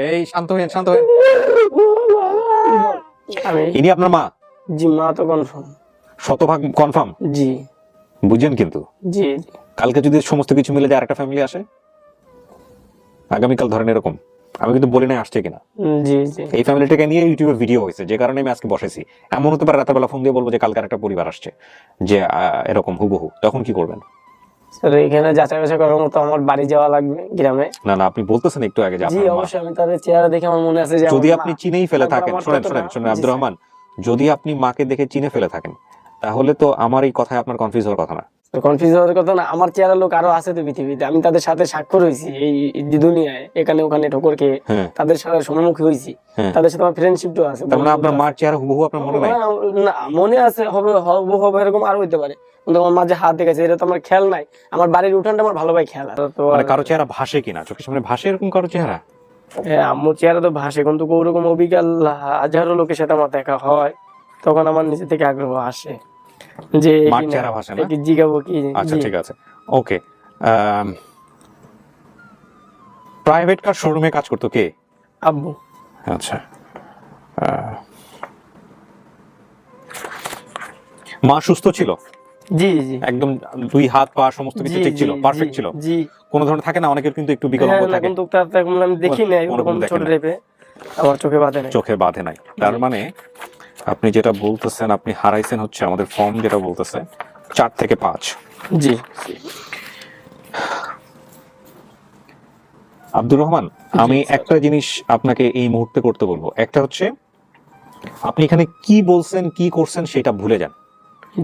এই শান্ত হন, শান্ত হন। ইনি আপনার মা? জি, মা তো কনফার্ম, শতভাগ কনফার্ম? জি। বুঝেন কিন্তু জি, কালকে যদি সমস্ত কিছু মিলে যায় আরেকটা ফ্যামিলি আসে, আগামীকাল ধরেন এরকম, আমি কিন্তু বলি নাই আসছে কিনা। জি, জি। এই ফ্যামিলিটাকে নিয়ে ইউটিউবে ভিডিও হয়েছে, যে কারণে আমি আজকে বসেছি। এমন হতে পারে রাতের বেলা ফোন দিয়ে বলবো যে কালকে একটা পরিবার আসছে, যে এরকম হুবহু, তখন কি করবেন? স্যার এখানে যাচাই বাছাই করার মতো আমার বাড়ি যাওয়া লাগবে গ্রামে। না না, আপনি বলতেছেন একটু আগে যে জি আপনার মা। অবশ্যই, আমি তাদের চেহারা দেখে আমার মনে আছে যে যদি আমার আপনি মা। চিনেই ফেলে তারপর থাকেন, আমার শোনেন কত শোনেন না- শোনেন জি, আব্দুর স্যার। রহমান, যদি আপনি মাকে দেখে চিনে ফেলে থাকেন, তাহলে তো আমার এই কথায় আপনার কনফিউজ হওয়ার কথা না। কনফিউজ হওয়ার কথা না, আমার চেহারা লোক আরো আছে তো পৃথিবীতে, আমি তাদের সাথে স্বাক্ষর হয়েছি এই যে দুনিয়ায়, এখানে ওখানে ঠোকর খেয়ে হ্যাঁ তাদের সাথে সম্মুখী হয়েছি, হ্যাঁ। তাদের সাথে আমার ফ্রেন্ডশিপও আছে। তার মানে আপনার মার চেহারা হুবহু আপনার মনে নাই? না, মনে আছে, হবে হবে হবে এরকম আরো হইতে পারে, কিন্তু আমার মাঝে হাত দেখেছে এটা তো আমার খেয়াল নাই। আমার বাড়ির উঠানটা আমার ভালো ভাই খেয়াল আছে তো। মানে কারো চেহারা ভাসে কিনা, চোখের সামনে ভাসে এরকম কারো চেহারা? আম্মুর চেহারা তো ভাসে, কিন্তু ওরকম অবিকাল হাজারো লোকের সাথে আমার দেখা হয়, তখন আমার নিজে থেকে আগ্রহ আসে যে মার চেহারা ভাসে না? একে জিগাবো কি। আচ্ছা জি। ঠিক আছে, ওকে। প্রাইভেট কার শোরুমে কাজ করতো কে? আব্বু। আচ্ছা, মা সুস্থ ছিল? জি জি। একদম দুই হাত পা সমস্ত কিছু জি, ঠিক ছিল, জি, পারফেক্ট জি, ছিল? জি। কোন ধরনের থাকে না অনেকের কিন্তু একটু বিকলাঙ্গ হ্যাঁ, না, থাকে। কিন্তু তেমন আমি দেখি নাই, ওরকম ওরকম দেখেন ছোট না। টাইপে আমার চোখে বাঁধে নাই। চোখে বাঁধে নাই, তার মানে আপনি যেটা বলতেছেন আপনি হারাইছেন হচ্ছে আমাদের ফর্ম যেটা বলতেছে 4 থেকে 5। জি। আব্দুর রহমান, আমি স্যার। একটা জিনিস আপনাকে এই মুহূর্তে করতে বলবো, একটা হচ্ছে আপনি এখানে কি বলছেন কি করছেন সেটা ভুলে যান,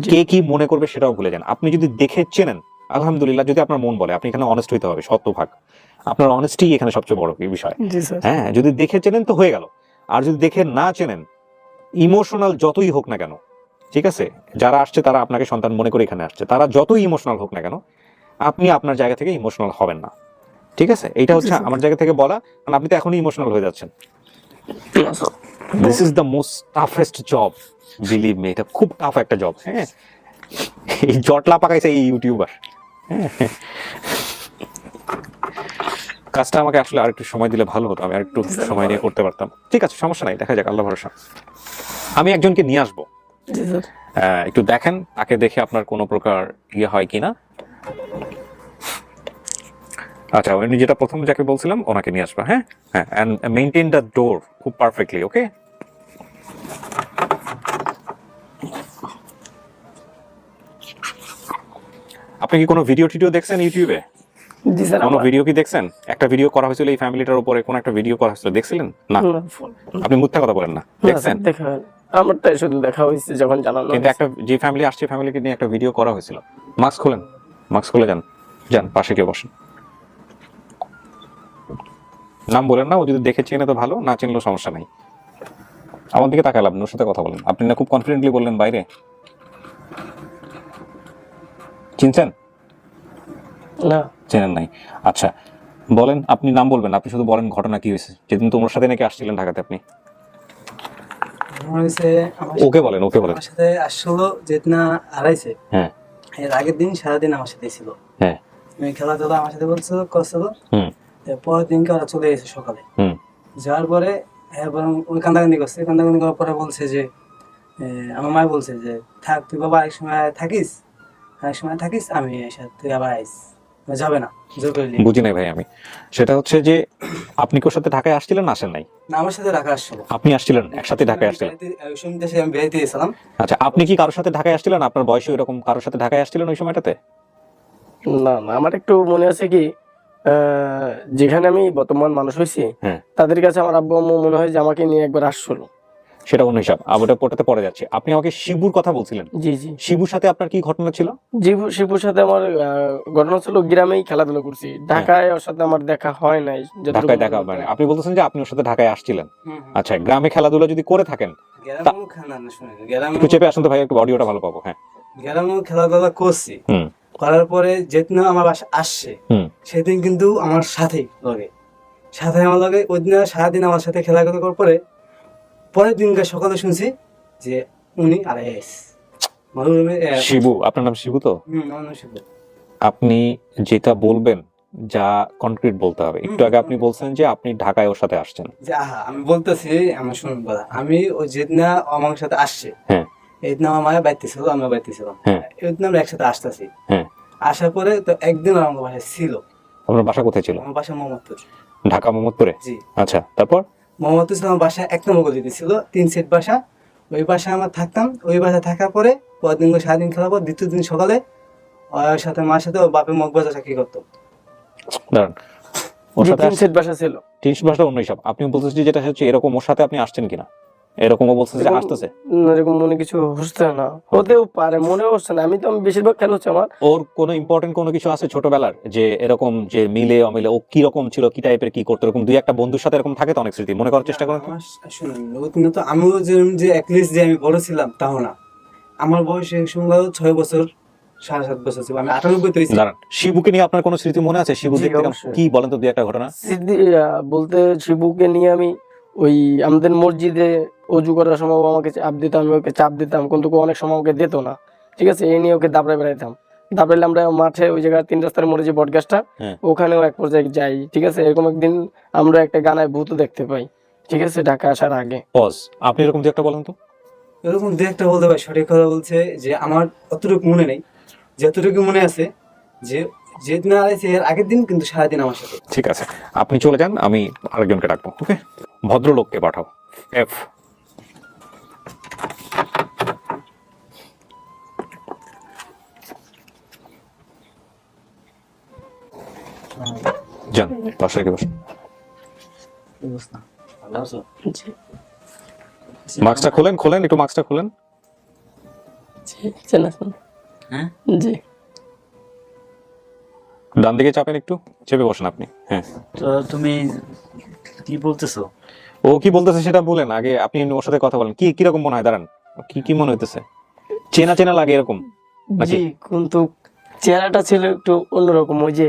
জি। কে কি মনে করবে সেটাও ভুলে যান। আপনি যদি দেখে চেনেন আলহামদুলিল্লাহ, যদি আপনার মন বলে, আপনি এখানে অনেস্ট হইতে হবে, শতভাগ আপনার অনেস্টি এখানে সবচেয়ে বড় বিষয়। জি স্যার। হ্যাঁ, যদি দেখে চেনেন তো হয়ে গেল, আর যদি দেখে না চেনেন, ইমোশনাল যতই হোক না কেন, ঠিক আছে, যারা আসছে তারা আপনাকে সন্তান মনে করে এখানে আসছে, তারা যতই ইমোশনাল হোক না কেন, আপনি আপনার জায়গা থেকে ইমোশনাল হবেন না, ঠিক আছে? এটা হচ্ছে আমার জায়গা থেকে বলা, কারণ আপনি তো এখনই ইমোশনাল হয়ে যাচ্ছেন। This is the most toughest job, believe me, এটা খুব টাফ একটা জব। হ্যাঁ, এই জটলা পাকাইছে এই ইউটিউবার। হ্যাঁ, কাজটা আমাকে আসলে আরেকটু সময় দিলে ভালো হতো, আমি আরেকটু সময় নিয়ে করতে পারতাম। ঠিক আছে, সমস্যা নাই, দেখা যাক, আল্লাহ ভরসা। আমি একজনকে নিয়ে আসবো, জি স্যার। একটু দেখেন তাকে, দেখে আপনার কোনো প্রকার ইয়ে হয় কিনা। আচ্ছা, উনি যেটা প্রথম যাকে বলছিলাম ওনাকে নিয়ে আসবা। হ্যাঁ হ্যাঁ, এন্ড মেইনটেইন দ্য ডোর খুব পারফেক্টলি, ওকে? আপনি কি কোনো ভিডিও টিডিও দেখছেন ইউটিউবে? জি স্যার। কোনো ভিডিও কি দেখছেন? একটা ভিডিও করা হয়েছিল এই ফ্যামিলিটার উপরে, কোন একটা ভিডিও করা হয়েছিল, দেখছিলেন না? আপনি মিথ্যা কথা বলেন না, দেখছেন? দেখা আমারটাই শুধু দেখা হয়েছে যখন জানানো কিন্তু একটা যে ফ্যামিলি আসছে, ফ্যামিলিকে নিয়ে একটা ভিডিও করা হয়েছিল। মাস্ক খোলেন, মাস্ক খুলে যান, যান পাশে কেউ বসেন। নাম বলেন না, ও যদি দেখে চেনে তো ভালো, না চিনলেও সমস্যা নাই। আমার দিকে তাকালে আপনি ওর সাথে কথা বলেন। আপনি না খুব কনফিডেন্টলি বললেন বাইরে, চিনছেন? না। চেনেন নাই? আচ্ছা বলেন, আপনি নাম বলবেন, আপনি শুধু বলেন ঘটনা কি হয়েছে। যেদিন তোমার সাথে নাকি আসছিলেন ঢাকাতে আপনি, ওকে বলেন, ওকে বলেন। আমার সাথে আসলো যেদিন হারাইছে, হ্যাঁ এর আগের দিন সারাদিন আমার সাথে ছিল। হ্যাঁ। আমি খেলাধুলা আমার সাথে করছিল। হুম পরের দিনকে ওরা চলে গেছে সকালে। হুম যাওয়ার পরে এবার ওই কান্দাকান্দি করছে, কান্দাকান্দি করার পরে বলছে যে আমার মায় বলছে যে থাক, তুই বাবা আরেক সময় থাকিস, আমি এসে তুই আবার আইস, যাবে না, জোর করে নিয়ে। বুঝি নাই ভাই আমি। সেটা হচ্ছে যে আপনি কোর সাথে ঢাকায় আসছিলেন না আসেন নাই? না, আমার সাথে রাখা আসলো। আপনি আসছিলেন একসাথে ঢাকায় আসছিলেন? ওই সময় দেশে আমি বেড়াইতে গেছিলাম। আচ্ছা, আপনি কি কারোর সাথে ঢাকায় আসছিলেন? আপনার বয়সে এরকম কারোর সাথে ঢাকায় আসছিলেন ওই সময়টাতে? না না, আমার একটু মনে আছে কি, যেখানে আমি বর্তমান মানুষ হয়েছি, হ্যাঁ। তাদের কাছে আমার আব্বু আম্মু মনে হয় যে আমাকে নিয়ে একবার আসছিল। সেটা অন্য হিসাব, ওটা পড়তে পড়ে যাচ্ছে। আপনি আমাকে শিবুর কথা বলছিলেন, জি জি। শিবুর সাথে আপনার কি ঘটনা ছিল? শিবুর সাথে আমার ঘটনা ছিল, গ্রামেই খেলাধুলা করছি, ঢাকায় ওর সাথে আমার দেখা হয় নাই। যতটুকু ঢাকায় দেখা মনে মানে হয়। আপনি বলতেছেন যে আপনি ওর সাথে ঢাকায় আসছিলেন। হুম, আচ্ছা, গ্রামে খেলাধুলা যদি করে থাকেন, গ্রামেও খানা না, শুনে একটু চেপে আসুন তো ভাই, একটু অডিওটা ভালো পাবো। হ্যাঁ। গ্রামেও খেলাধুলা করছি, হুম করার পরে যেদিন আমার বাসা আসছে হুম সেদিন কিন্তু আমার সাথেই আমার লগে ওই দিন সারাদিন আমার সাথে খেলাধুলা করার পরে পরের দিনকার সকালে শুনছি যে উনি আড়াইস শিবু, আপনার নাম শিবু তো? আমার নাম শিবু। আপনি যেটা বলবেন যা কনক্রিট বলতে হবে। একটু আগে আপনি বলছেন যে আপনি ঢাকায় ওর সাথে আসছেন। যে আহা আমি বলতেছি, আমার শুনুন কথা, আমি ওই যেদিন আমার সাথে আসছে, হ্যাঁ এদিন আমার মায়ের বাড়িতে ছিল, আমরা বাড়িতে ছিলাম, হ্যাঁ এদিন আমরা একসাথে আসতেছি। হ্যাঁ। আসার পরে তো একদিন আমার বাসায় ছিল। আপনার বাসা কোথায় ছিল? আমার বাসা মোহাম্মদপুর। ঢাকা মোহাম্মদপুরে? জি। আচ্ছা, তারপর? মোহাম্মদপুর ছিল আমার বাসা 1 নম্বর গলিতে ছিল, 3 সেট বাসা। ওই বাসায় আমরা থাকতাম। ওই বাসায় থাকার পরে পরদিন সারাদিন খেলার পর দ্বিতীয় দিন সকালে ওর সাথে মার সাথে ওর বাপের মগবাজার চাকরি করতো। দাঁড়ান, ওর জি, সাথে 3 সেট বাসা ছিল। তিন ভাষা অন্য হিসাব। আপনি বলতেছেন যে যেটা হচ্ছে এরকম ওর সাথে আপনি আসছেন কিনা, এরকমও বলছেন যে আসতেছে। এরকম মনে কিছু হচ্ছে না, হতেও পারে, মনে হচ্ছে না। আমি বেশিরভাগ খেলা হচ্ছে আমার। ওর কোনো ইম্পর্টেন্ট কোনো কিছু আছে ছোটবেলার, যে এরকম যে মিলে অমিলে ও কি রকম ছিল, কি টাইপের কি করতো, এরকম দুই একটা বন্ধুর সাথে এরকম থাকে তো অনেক স্মৃতি, মনে করার চেষ্টা করেন তো। শুনুন, ওখানে তো আমিও যে অ্যাটলিস্ট যে আমি বড় ছিলাম তাও না। আমার বয়স এক সময় 6 বছর 7.5 বছর ছিল। আমি 98 তে ছিলাম। দাঁড়ান, শিবুকে নিয়ে আপনার কোনো স্মৃতি মনে আছে? শিবু জি, দেখতে অবশ্যই। কি বলেন তো দুই একটা ঘটনা। স্মৃতি বলতে শিবুকে নিয়ে আমি ওই আমাদের মসজিদে অজু করার সময় ও আমাকে চাপ দিতাম, আমি ওকে চাপ দিতাম, কিন্তু ও অনেক সময় ওকে দিত না। ঠিক আছে, এই নিয়ে ওকে দাবড়ায় বেড়াইতাম। দাবড়াইলে আমরা মাঠে ওই জায়গায় 3 রাস্তার মোড়ে যে বটগাছটা, হ্যাঁ। ওখানেও এক পর্যায়ে যাই। ঠিক আছে, এরকম একদিন আমরা একটা গানায় ভূত দেখতে পাই। ঠিক আছে, ঢাকা আসার আগে। পজ, আপনি এরকম দু একটা বলেন তো। এরকম দু একটা বলতে পারি, সঠিক কথা বলছে যে আমার অতটুকু মনে নেই। যতটুকু মনে আছে যে যেদিন আড়াইছে এর আগের দিন কিন্তু সারাদিন আমার সাথে। ঠিক আছে, আপনি চলে যান, আমি আরেকজনকে ডাকবো। ওকে, ভদ্রলোককে পাঠাও। এফ। যান, বাসায় গিয়ে বসুন। জি, মাস্কটা খোলেন, খোলেন একটু, মাস্কটা খোলেন। জি, চেনা শোনা। হ্যাঁ? জি। ডান দিকে চাপেন একটু, চেপে বসেন আপনি। হ্যাঁ, তো তুমি কি বলতেছো? ও কি বলতেছে সেটা বলেন আগে, আপনি ওর সাথে কথা বলেন। কি কিরকম মনে হয়? দাঁড়ান, কি কি মনে হইতেছে? চেনা চেনা লাগে এরকম নাকি? জি, কিন্তু চেহারাটা ছিল একটু অন্যরকম। ওই যে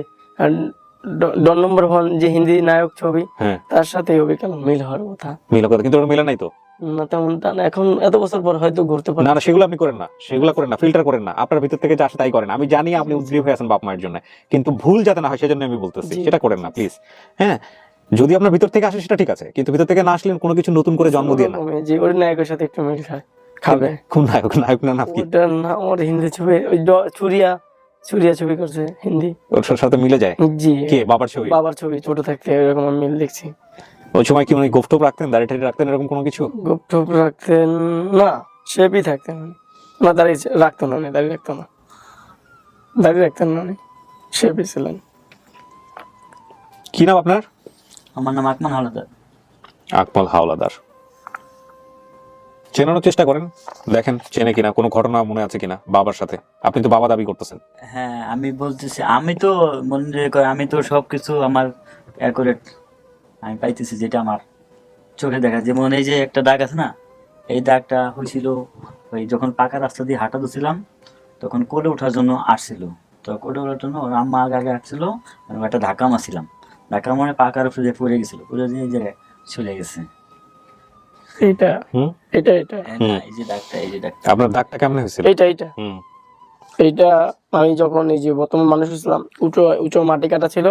ডন নম্বর 1 যে হিন্দি নায়ক ছবি, হ্যাঁ, তার সাথে হবে কেন মিল হওয়ার কথা। মিলা কথা, কিন্তু ওটা মিলা নাই তো। না তেমনটা না, এখন এত বছর পর হয়তো ঘুরতে পারে। না না, সেগুলো আপনি করেন না, সেগুলো করেন না, ফিল্টার করেন না, আপনার ভিতর থেকে যা আসে তাই করেন। আমি জানি আপনি উদ্গ্রীব হয়ে আছেন বাপ মায়ের জন্য, কিন্তু ভুল যাতে না হয় সেজন্য আমি বলতেছি, জি। সেটা করেন না প্লিজ। হ্যাঁ, যদি আপনার ভিতর থেকে আসে সেটা ঠিক আছে, কিন্তু ভিতর থেকে না আসলে কোনো কিছু নতুন করে জন্ম দিয়ে না। যে ওর নায়কের সাথে একটু মিল খাবে। কোন নায়ক? নায়ক না নাম কি? ওটার নাম ওর হিন্দি ছবি, ওই চুরিয়া চুরিয়া ছবি করছে হিন্দি। ওর সাথে মিলে যায়। জি, কে? বাবার ছবি? বাবার ছবি, ছোট থাকতে এরকম আমি মিল দেখছি। ওই সময় কি উনি গোফটোপ রাখতেন, দাড়ি টাড়ি রাখতেন, এরকম কোনো কিছু? গুপটুপ রাখতেন না, শেপই থাকতেন না, দাড়ি রাখতো না, দাড়ি রাখতো না, দাড়ি রাখতেন না, শেপই ছিলেন। কি নাম আপনার? আমার নাম আকমান হাওলাদার। আকমল হাওলাদার। চেনানোর চেষ্টা করেন, দেখেন চেনে কিনা, কোনো ঘটনা মনে আছে কিনা বাবার সাথে। আপনি তো বাবা দাবি করতেছেন। হ্যাঁ, আমি বলতেছি, আমি তো মনে করে আমি তো সবকিছু আমার অ্যাকুরেট আমি পাইতেছি, যেটা আমার চোখে দেখা। যেমন এই যে একটা দাগ আছে না, এই দাগটা হয়েছিল ওই যখন পাকা রাস্তা দিয়ে হাঁটা দিচ্ছিলাম, তখন কোলে ওঠার জন্য আসছিল। তো কোলে ওঠার জন্য ওর আম্মা আগে আগে আসছিল, আমি একটা ধাক্কা মারছিলাম, ধাক্কা মারে পাকার উপরে দিয়ে পড়ে গেছিল, পড়ে দিয়ে এই জায়গায় চলে গেছে। এটা হুম, এটা এটা না, এই যে দাগটা, এই যে দাগটা। আপনার দাগটা কেমন হয়েছিল? এটা হুম, এইটা আমি যখন এই যে বর্তমান মানুষ ছিলাম, উঁচু উঁচু মাটি কাটা ছিল,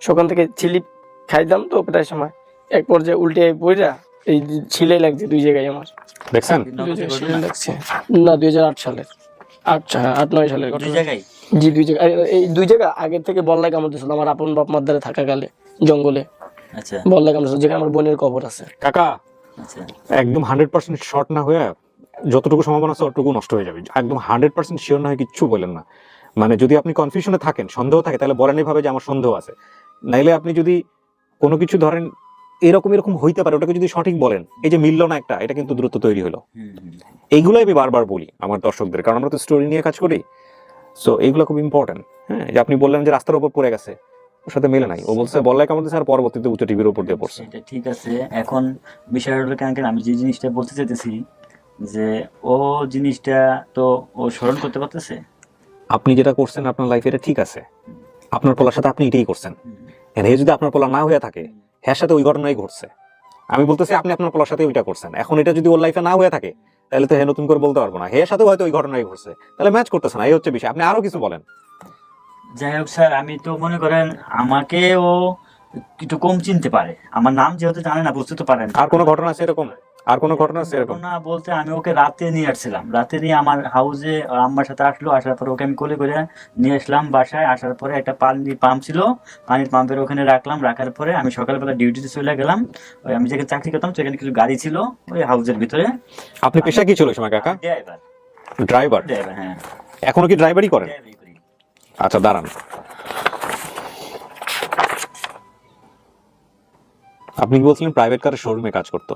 সেখান থেকে ছিলিপ খাইতাম তো প্রায় সময়, এক পর্যায়ে উল্টে পড়া এই ছিলে লাগছে 2 জায়গায় আমার। দেখছেন? 2 জায়গায় ছিলে লাগছে। না, 2008 সালের, 8-9 সালের দুই ঘটনা। জায়গায়? জি, 2 জায়গা, এই 2 জায়গা আগের থেকে বল্লায় কামড়তেছিল আমার আপন বাপ মার দ্বারা থাকাকালে জঙ্গলে আচ্ছা বল্লায় কামড়তেছিল, যেখানে আমার বোনের কবর আছে। কাকা, আচ্ছা। একদম 100% শর্ট না হয়ে যতটুকু সম্ভাবনা আছে ততটুকু নষ্ট হয়ে যাবে। একদম 100% শিওর না হয়ে কিচ্ছু বলেন না। মানে যদি আপনি কনফিউশনে থাকেন, সন্দেহ থাকে, তাহলে বলেন এইভাবে যে আমার সন্দেহ আছে। নাইলে আপনি যদি কোনো কিছু ধরেন এরকম এরকম হইতে পারে, ওটাকে যদি সঠিক বলেন, এই যে মিলল না একটা, এটা কিন্তু দ্রুত তৈরি হলো। এইগুলোই আমি বারবার বলি আমার দর্শকদের, কারণ আমরা তো স্টোরি নিয়ে কাজ করি। সো এইগুলো খুব ইম্পর্টেন্ট। হ্যাঁ, যে আপনি বললেন যে রাস্তার উপর পড়ে গেছে, ওর সাথে মেলে নাই। ও বলছে বল্লায় কামড়তেছে, আর পরবর্তীতে উচ্চ টিভির উপর দিয়ে পড়ছে। সেটা ঠিক আছে। এখন বিষয় হলো কেন আমি যে জিনিসটা বলতে চাইতেছি, যে ও জিনিসটা তো ও স্মরণ করতে পারতেছে। আপনি যেটা করছেন আপনার লাইফে এটা ঠিক আছে, আপনার পোলার সাথে আপনি এটাই করছেন। হে যদি আপনার পোলা না হয়ে থাকে, হ্যাঁ সাথে ওই ঘটনাই ঘটছে। আমি বলতেছি আপনি আপনার পোলার সাথে ওইটা করছেন। এখন এটা যদি ওর লাইফে না হয়ে থাকে, তাহলে তো হে নতুন করে বলতে পারবো না, হে সাথে হয়তো ওই ঘটনাই ঘটছে, তাহলে ম্যাচ করতেছে না। এই হচ্ছে বিষয়। আপনি আরো কিছু বলেন। যাই হোক স্যার, আমি তো মনে করেন আমাকে ও একটু কম চিনতে পারে, আমার নাম যেহেতু জানে না, বুঝতে তো পারেন। আর কোনো ঘটনা আছে এরকম? আর কোনো ঘটনা আছে এরকম? ঘটনা বলতে আমি ওকে রাতে নিয়ে আসছিলাম, রাতে নিয়ে আমার হাউসে আম্মার সাথে আসলো, আসার পরে ওকে আমি কোলে করে নিয়ে আসলাম বাসায়। আসার পরে একটা পানির পাম্প ছিল, পানির পাম্পের ওখানে রাখলাম, রাখার পরে আমি সকালবেলা ডিউটিতে চলে গেলাম। ওই আমি যেখানে চাকরি করতাম সেখানে কিছু গাড়ি ছিল ওই হাউসের ভিতরে। আপনি পেশা কি ছিল ওই সময় কাকা? ড্রাইভার। ড্রাইভার? ড্রাইভার, হ্যাঁ, এখনো কি ড্রাইভারই করেন? ড্রাইভারি করি। আচ্ছা দাঁড়ান, আপনি কি বলছিলেন প্রাইভেট কারের শোরুমে কাজ করতো?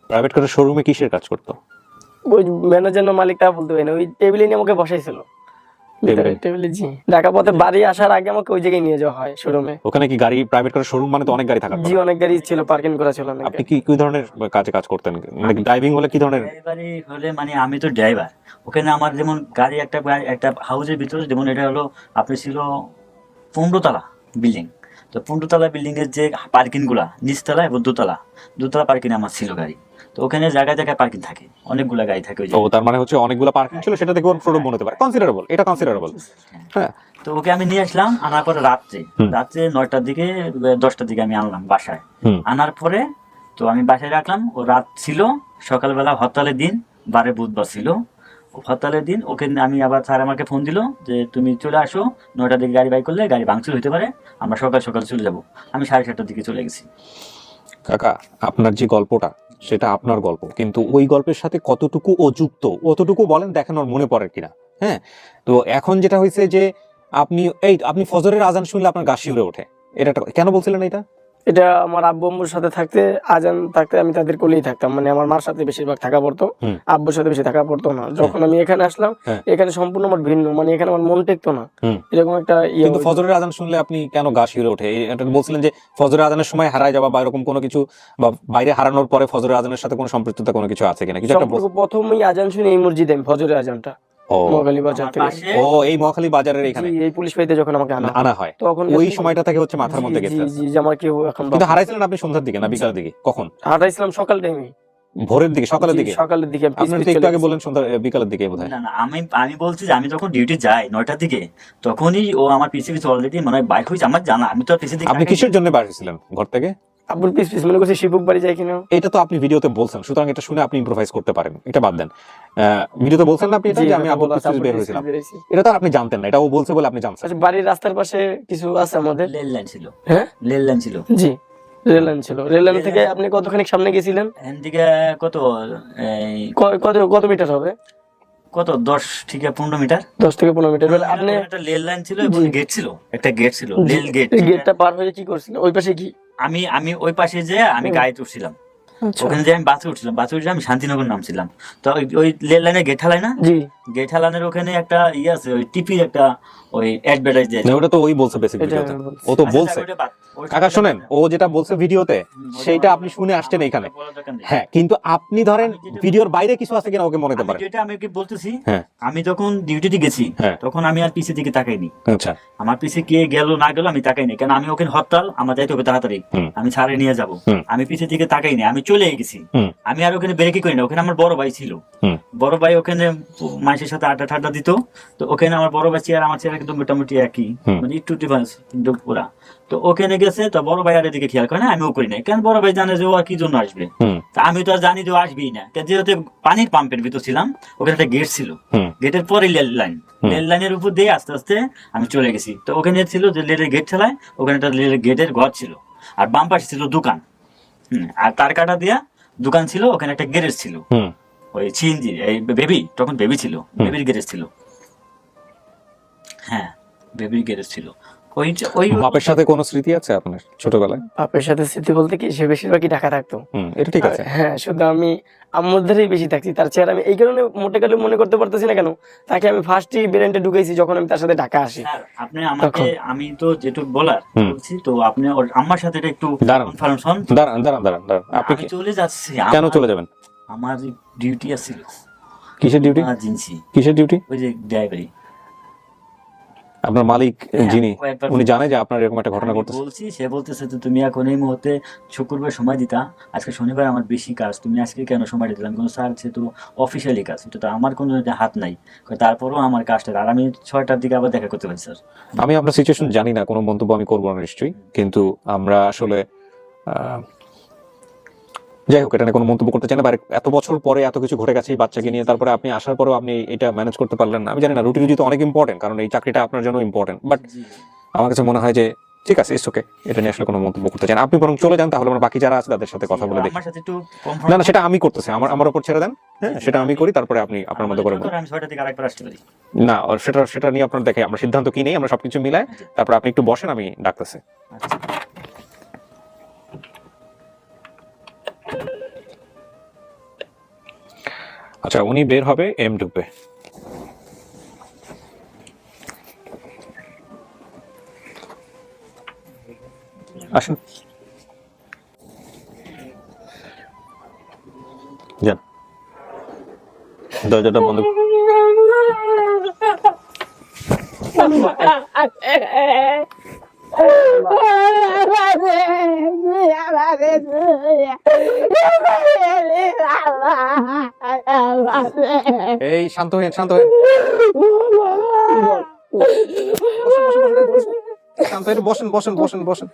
প্রাইভেট কারের শোরুমে কিসের কাজ করতো? ওই ম্যানেজার না মালিক তা বলতে পারি না, ওই টেবিলে নিয়ে আমাকে বসাইছিল ভিতরে, টেবিলে। জি, ঢাকা পথে বাড়ি আসার আগে আমাকে ওই জায়গায় নিয়ে যাওয়া হয় শোরুমে। ওখানে কি গাড়ি, প্রাইভেট কারের শোরুম মানে তো অনেক গাড়ি থাকার জি, কথা। অনেক গাড়ি ছিল, পার্কিং করা ছিল অনেক আপনি গাড়ি। কি কি ধরনের কাজে কাজ করতেন? মানে ড্রাইভিং হলে কি ধরনের? ড্রাইভারি হলে মানে আমি তো ড্রাইভার, ওখানে আমার যেমন গাড়ি একটা হাউসের ভিতরে, যেমন এটা হলো আপনি ছিল 15 তলা বিল্ডিং, তো 15 তলা বিল্ডিং এর যে পার্কিং গুলা নিচতলা এবং দোতলা পার্কিং আমার ছিল গাড়ি। তো ওখানে জায়গায় জায়গায় পার্কিং থাকে, অনেকগুলা গাড়ি থাকে ওই ও জায়গায়। তার মানে হচ্ছে অনেকগুলো পার্কিং ছিল, সেটা থেকে ওর শোরুম হতে পারে, কনসিডারেবল, এটা কনসিডারেবল। হ্যাঁ, তো ওকে আমি নিয়ে আসলাম, আনার পরে রাত্রে 9টার দিকে 10টার দিকে আমি আনলাম বাসায়। হুম। আনার পরে তো আমি বাসায় রাখলাম, ও রাত ছিল, সকালবেলা হরতালের দিন, বারে বুধবার ছিল হরতালের দিন। ওকে আমি আবার, স্যার আমাকে ফোন দিল যে তুমি চলে আসো, 9টার দিকে গাড়ি বাই করলে গাড়ি ভাঙচুর হতে পারে, আমরা সকাল সকাল চলে যাব। আমি 7:30টার দিকে চলে গেছি। কাকা আপনার যে গল্পটা সেটা আপনার গল্প, কিন্তু ওই গল্পের সাথে কতটুকু ও যুক্ত অতটুকু বলেন, দেখেন ওর মনে পড়ে কিনা। হ্যাঁ, তো এখন যেটা হয়েছে যে আপনি ফজরের আজান শুনলে আপনার গা শিউরে ওঠে, এটা কেন বলছিলেন এটা? এটা আমার আব্বু আম্মুর সাথে থাকতে, আজান থাকতে আমি তাদের কোলেই থাকতাম, মানে আমার মার সাথে বেশিরভাগ থাকা পড়তো, হুম। আব্বুর সাথে বেশি থাকা পড়তো না। যখন আমি এখানে আসলাম, হ্যাঁ। এখানে সম্পূর্ণ আমার ভিন্ন, মানে এখানে আমার মন টেকতো না, হুম। এরকম একটা ইয়ে কিন্তু হতো। ফজরের আজান শুনলে আপনি কেন গা শিউরে ওঠে? এটা বলছিলেন যে ফজরের আজানের সময় হারায় যাওয়া বা এরকম কোনো কিছু, বা বাইরে হারানোর পরে ফজরের আজানের সাথে কোনো সম্পৃক্ততা কোনো কিছু আছে কিনা, কিছু একটা সম্পর্ক প্রথমেই আজান শুনে এই মসজিদে আমি ফজরের আজানটা ও মহাখালী বাজার আমার থেকে, পাশে ও এই মহাখালী বাজারের এখানে জি, এই পুলিশ ফাঁড়িতে যখন আমাকে আনা আনা হয়, তখন ওই সময়টা থেকে হচ্ছে মাথার মধ্যে জি, গেছে। জি, যে আমার কেউ এখন কিন্তু হারাইছিলেন আপনি সন্ধ্যার দিকে না বিকালের দিকে? কখন? হারাইছিলাম সকাল টাইমে, ভোরের দিকে, সকালের দিকে? সকালের দিকে আমি আপনার তো একটু আগে বললেন সন্ধ্যা বিকালের দিকে বোধহয়। না না, আমি বলছি যে আমি যখন ডিউটি যাই 9টার দিকে, তখনই ও আমার পিছে পিছে অলরেডি মানে বাইক হয়েছে, আমার জানা, আমি তো আর পিছের দিকে আপনি তাকাইনি। কিসের জন্য বাড়িছিলেন ঘর থেকে? আব্বুর পিস পিস মনে করছি শিবুক বাড়ি যাই কিনা। এটা তো আপনি ভিডিওতে বলছেন, সুতরাং এটা শুনে আপনি ইম্প্রোভাইজ করতে পারেন, এটা বাদ দেন। ভিডিওতে বলছেন না আপনি এটা, জি, যে আমি আব্বুর বলা আছে, পিছনে আব্বুর বের পিস হয়েছিলাম, পিস বেরিয়েছি। এটা তো আর আপনি জানতেন না, এটা ও বলছে বলে আপনি জানছেন। আচ্ছা, বাড়ির রাস্তার পাশে কিছু আছে আমাদের। রেল লাইন ছিল, হ্যাঁ, রেল লাইন ছিল। জি, রেল লাইন ছিল। রেল লাইন থেকে আপনি কতখানি সামনে গেছিলেন? এখান থেকে কত এই কত কত মিটার হবে? কত 10 থেকে 15 মিটার। 10 থেকে 15 মিটার। আপনি একটা রেল লাইন ছিল এবং জি। গেট ছিল, একটা গেট ছিল, রেল গেট। এই গেটটা পার হয়ে কি করছিলেন? ওই পাশে কি? আমি ওই পাশে যে আমি গাড়িতে উঠছিলাম, আচ্ছা, ওখানে যে আমি বাসে উঠছিলাম, আমি শান্তিনগর নামছিলাম। তো ওই রেল লাইনের গেট হালাই না, জি, গেট হালানের ওখানে একটা ইয়ে আছে, ওই টিপির একটা ওই অ্যাডভার্টাইজ দেয়। না, ওটা তো ওই বলছে বেসিক এটা ভিডিওতে, আমি বলছি। ও তো বলছে। কাকা শোনেন, ও যেটা বলছে ভিডিওতে সেইটা আপনি শুনে আসছেন এখানে। হ্যাঁ, কিন্তু আপনি ধরেন ভিডিওর বাইরে কিছু আছে কিনা ওকে মনে হতে পারে। আমি কি বলতেছি, হ্যাঁ। আমি যখন ডিউটিতে গেছি হ্যাঁ। তখন আমি আর পিছের দিকে তাকাইনি। আচ্ছা, আমার পিছে কে গেল না গেল আমি তাকাইনি, কেন আমি ওখানে হরতাল, আমার যাইতে হবে তাড়াতাড়ি, হুম। আমি ছাড়ে নিয়ে যাব। হুম। আমি পিছের দিকে তাকাইনি, আমি চলে গেছি। হুম। আমি আর ওখানে ব্রেকই করি না, ওখানে আমার বড় ভাই ছিল। হুম। বড় ভাই ওখানে মানুষের সাথে আড্ডা ঠাড্ডা দিত। তো ওখানে আমার বড় ভাই চেয়ার আমার চেয়ার কিন্তু মোটামুটি একই, হুম। মানে একটু ডিফারেন্স কিন্তু পুরা। তো ওখানে গেছে, তো বড় ভাই আর এদিকে খেয়াল করে না, আমিও করি না, কারণ বড় ভাই জানে যে ও আর কি জন্য আসবে। হুম। তা আমি তো আর জানি যে ও আসবেই না, যেহেতু পানির পাম্পের ভিতর ছিলাম, ওখানে একটা গেট ছিল, হুম। গেটের পরে রেল লাইন, হুম। রেল লাইনের উপর দিয়ে আস্তে আস্তে আমি চলে গেছি। তো ওখানে ছিল যে রেলের গেট ঠেলায়, ওখানে একটা রেলের গেটের ঘর ছিল, আর বাম পাশে ছিল দোকান। আর তার কাটা দিয়া দোকান ছিল, ওখানে একটা গ্যারেজ ছিল, হুম। ওই সিএনজি এই বেবি, তখন বেবি ছিল, বেবির গ্যারেজ ছিল। হ্যাঁ, বেবির গ্যারেজ ছিল। ওই ওই বাপের সাথে কোনো স্মৃতি আছে আপনার ছোটবেলায়? বাপের সাথে স্মৃতি বলতে কি, সে বেশিরভাগই ঢাকা থাকতো। এটা ঠিক আছে। হ্যাঁ, শুধু আমি আম্মুর ধারেই বেশি থাকছি। তার চেহারা আমি এই কারণে মোটে কালে মনে করতে পারতেছি না, কেন তাকে আমি ফার্স্টই ব্রেন্ডে ঢুকাইছি যখন আমি তার সাথে ঢাকা আসি। স্যার, আপনি আমাকে, তখন। আমি তো যেটুকু বলার হুম। বলছি, তো আপনি ওর আম্মার সাথে এটা একটু দাঁড়ান। কনফারেন্স হন। দাঁড়ান দাঁড়ান দাঁড়ান দাঁড়ান, আপনি আমি চলে যাচ্ছি। কেন চলে যাবেন? আমার ডিউটি আছিল। কিসের ডিউটি? এমার্জেন্সি, কিসের ডিউটি? ওই যে ড্রাইভারি। আপনার মালিক যিনি কয়েকবার উনি জানে যে আপনার এরকম একটা ঘটনা আমি ঘটতেছে? বলছি, সে বলতেছে তো তুমি এখন এই মুহূর্তে শুক্রবার সময় দিতা, আজকে শনিবার আমার বেশি কাজ, তুমি আজকে কেন সময় দিতে? আমি কোনো স্যার, সে তো অফিসিয়ালি কাজ, এটা তো আমার কোনো হাত নাই। তারপরেও আমার কাজটা, আর আমি 6টার দিকে আবার দেখা করতে পারি স্যার। আমি আপনার সিচুয়েশন জানি না, কোনো মন্তব্য আমি করবো না নিশ্চয়ই, কিন্তু আমরা আসলে যাই হোক, এটা নিয়ে কোনো মন্তব্য করতে চাই না। এত বছর পরে এত কিছু ঘটে গেছে এই বাচ্চাকে নিয়ে, তারপরে আপনি আসার পরেও আপনি এটা ম্যানেজ করতে পারলেন না। আমি জানি না, রুটি রুজি তো অনেক ইম্পর্টেন্ট, কারণ এই চাকরিটা আপনার জন্য ইম্পর্টেন্ট, বাট জি আমার কাছে মনে হয় যে ঠিক আছে, ইটস ওকে, এটা নিয়ে আসলে কোনো মন্তব্য করতে চাই না। আপনি বরং চলে যান, তাহলে আমরা বাকি যারা আছে তাদের সাথে কথা বলে দেখি। আমার সাথে একটু না না, সেটা আমি করতেছি, আমার উপর ছেড়ে দেন। হ্যাঁ, সেটা আমি করি, তারপরে আপনি আপনার মতো করে বলুন। আমি 6টার দিকে আরেকবার আসতে পারি। না, সেটা নিয়ে আপনার দেখে আমরা সিদ্ধান্ত কি নেই, আমরা সবকিছু মিলাই, তারপর আপনি একটু বসেন, আমি ডাকতেছি। আচ্ছা। আচ্ছা, উনি বের হবে, এম ঢুকবে। আসুন, যান, দরজাটা বন্ধ। এই শান্ত হয়ে, শান্ত হয়ে, শান্ত হয়ে বসেন, বসেন, বসেন, বসেন।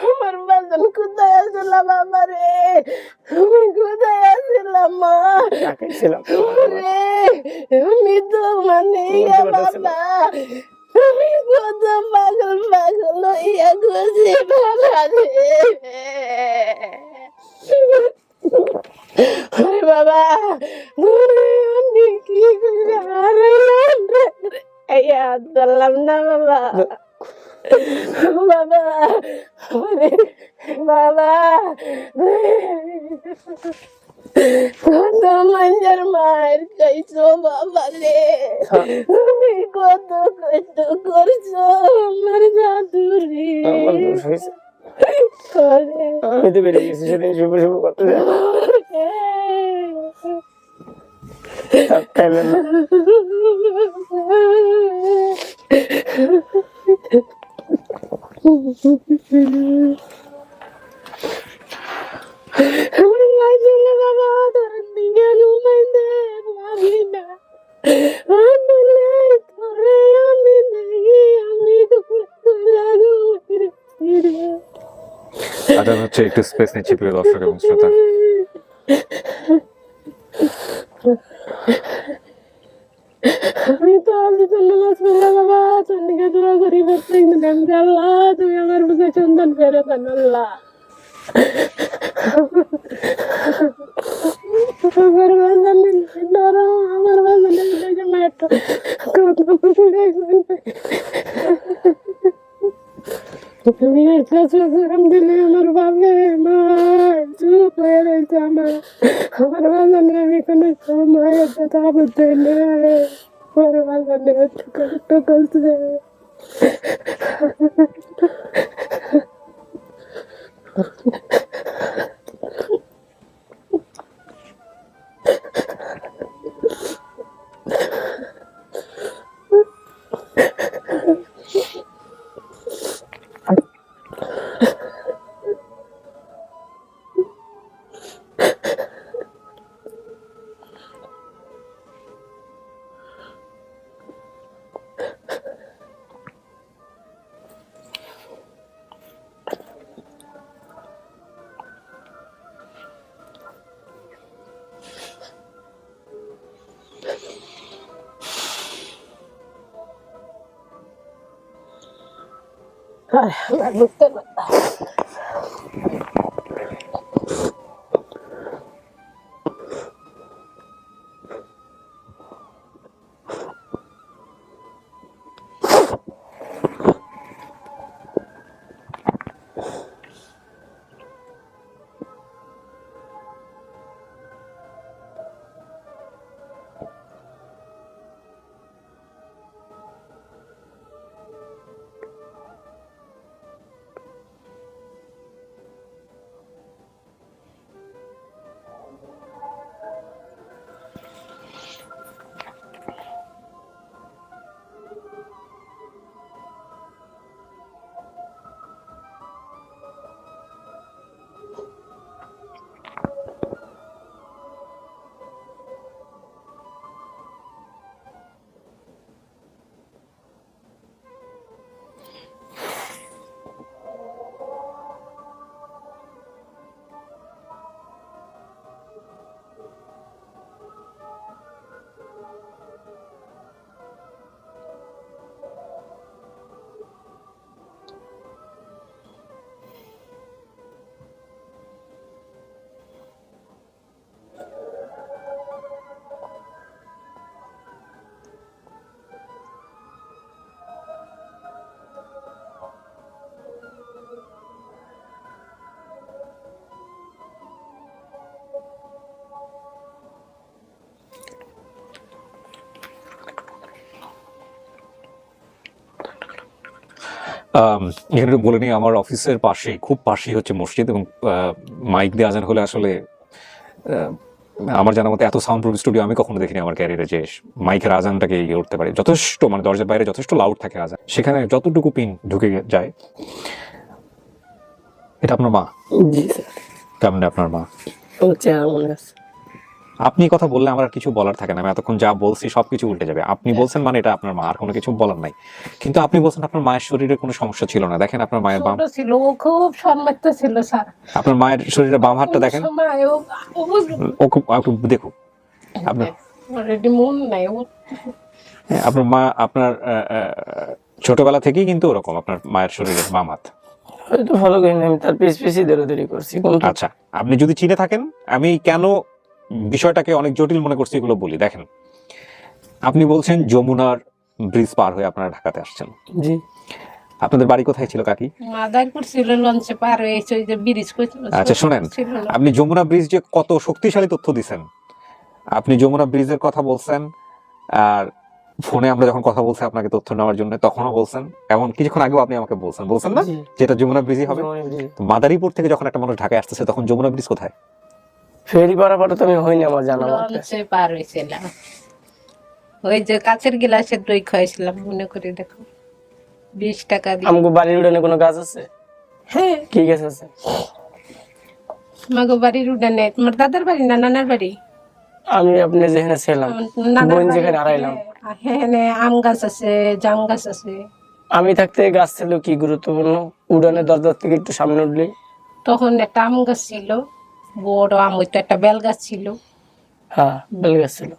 আমার বাজন কোথায় আসলাম? আমারে আমি কোথায় আসলাম মা? রে, আমি তো মানে বাবা, আমি কত পাগল পাগল হইয়া গেছি বাবা রে। আরে বাবা, আমি কি করে হারাইলাম রে? ইয়াদ করলাম না বাবা। বাবা, বাবা, কত মানুষের মায়ের খাইছো বাবা রে, তুমি কত কষ্ট করছো আমার দাদুরে। আমি তো বেরিয়ে গেছি সেদিন, শুভ শুভ করতে খাইলেন না। বাবা ধরেন দিকে ঘুমাইতে পারি না, আমি দেখি আমি আজান হচ্ছে, একটু স্পেস নিচ্ছি প্রিয় দর্শক এবং শ্রোতা। আমি তো আজ নামাজ পড়লাম বাবা, চন্ডিকা দোয়া করি প্রত্যেক দিন। আমি আল্লাহ তুমি আমার বুঝে সন্তান ফেরত দেন আল্লাহ। আমার বাজান নরম, আমার বাজান মায়ের তুমি গরম দিলে আমার বাবা মা চুপ হয়ে রয়েছে। আমার বাজান আমি কোনো সময় কথা বলতে নেই, আমার বাজান একটু করছে। বুঝতে পারলাম। এখানে একটু বলে নিই, আমার অফিসের পাশেই, খুব পাশেই হচ্ছে মসজিদ, এবং মাইক দিয়ে আজান হলে আসলে আমার জানার মতো এত সাউন্ড প্রুফ স্টুডিও আমি কখনো দেখিনি আমার ক্যারিয়ারে, যে মাইকের আজানটাকে ইয়ে করতে পারে যথেষ্ট, মানে দরজার বাইরে যথেষ্ট লাউড থাকে আজান, সেখানে যতটুকু পিন ঢুকে যায়। এটা আপনার মা? জি স্যার, কেমন আপনার মা? ওর চেহারা মনে আছে। আপনি কথা বললে আমার আর কিছু বলার থাকে না, আমি এতক্ষণ যা বলছি সবকিছু উল্টে যাবে। আপনি বলছেন মানে এটা আপনার মা, আর কোনো কিছু বলার নাই। কিন্তু আপনি বলছেন আপনার মায়ের শরীরে কোনো সমস্যা ছিল না। দেখেন আপনার মায়ের বাম, ছোট ছিল, ও খুব সম্মানিত ছিল স্যার। আপনার মায়ের শরীরে বাম হাতটা দেখেন, সময় ও খুব একটু দেখুন আপনার, অলরেডি মন নাই ও। আপনার মা আপনার ছোটবেলা থেকেই কিন্তু ওরকম, আপনার মায়ের শরীরের বাম হাত। হয়তো ভালো করিনি, আমি তার পিছি দৌড়াদৌড়ি করছি। কিন্তু আচ্ছা, আপনি যদি চিনে থাকেন, আমি কেন বিষয়টাকে অনেক জটিল মনে করছি এগুলো বলি। দেখেন, আপনি বলছেন যমুনার ব্রিজ পার হয়ে আপনারা ঢাকাতে আসছেন। জি, আপনাদের বাড়ি কোথায় ছিল কাকি? মাদারপুর ছিল, লঞ্চে পার হয়েছে ওই যে ব্রিজ কইছিল। আচ্ছা শোনেন, আপনি যমুনা ব্রিজ যে কত শক্তিশালী তথ্য দিচ্ছেন। আপনি যমুনা ব্রিজের কথা বলছেন, আর ফোনে আমরা যখন কথা বলছি আপনাকে তথ্য নেওয়ার জন্য তখনও বলছেন, এমন কিছুক্ষণ আগেও আপনি আমাকে বলছেন না জি। যেটা যমুনা ব্রিজই হবে। যমুনা ব্রিজ। তো মাদারীপুর থেকে যখন একটা মানুষ ঢাকায় আসতেছে তখন যমুনা ব্রিজ কোথায়? ফেরি পারাপার তো আমি হইনি আমার জানা মতে। লঞ্চে পার হয়েছিলাম, ওই যে কাচের গ্লাসের দই খাইছিলাম মনে করে দেখো, 20 টাকা দিয়ে। আমগো বাড়ির উঠানে কোনো গাছ আছে? হ্যাঁ, কি গাছ আছে? আমাকে বাড়ির উঠানে, তোমার দাদার বাড়ি না নানার বাড়ি? আমি আপনি যেখানে ছিলাম, নানার বোন বাড়ি, যেখানে হারাইলাম, হ্যাঁ, আম গাছ আছে, জাম গাছ আছে। আমি থাকতে গাছ ছিল কি গুরুত্বপূর্ণ, উঠানে দরজার থেকে একটু সামনে উঠলেই। তখন একটা আম গাছ ছিল, বড় আম, ওইটা একটা বেল গাছ ছিল। হ্যাঁ, বেল গাছ ছিল।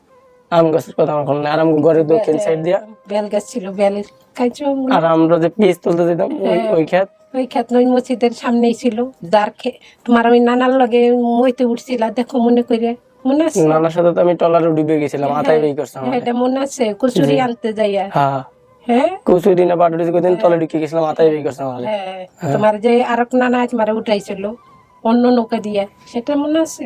আম গাছের কথা আমার কোনো নাই। আর আমগো ঘরের দক্ষিণ সাইড দিয়া, বেল গাছ ছিল, বেল খাইছো? আর আমরা যে পিস তুলতে যেতাম ওই খেত। ওই খেত ওই মসজিদের সামনেই ছিল, যার তোমার ওই নানার লগে মইতে উঠছিল, দেখো মনে করে, মনে আছে? নানার সাথে তো আমি টলারে ডুবে গেছিলাম, মাথায় বেই করছিলাম। হ্যাঁ, এটা মনে আছে, কচুরি আনতে যাইয়া। হ্যাঁ, হ্যাঁ, কচুরি না বাটুরি কদিন তলে ঢুকে গেছিলাম, মাথায় বেই করছিলাম। হ্যাঁ, তোমার যে আরেক নানা তোমার উঠাইছিল অন্য নৌকা দিয়ে, সেটা মনে আছে?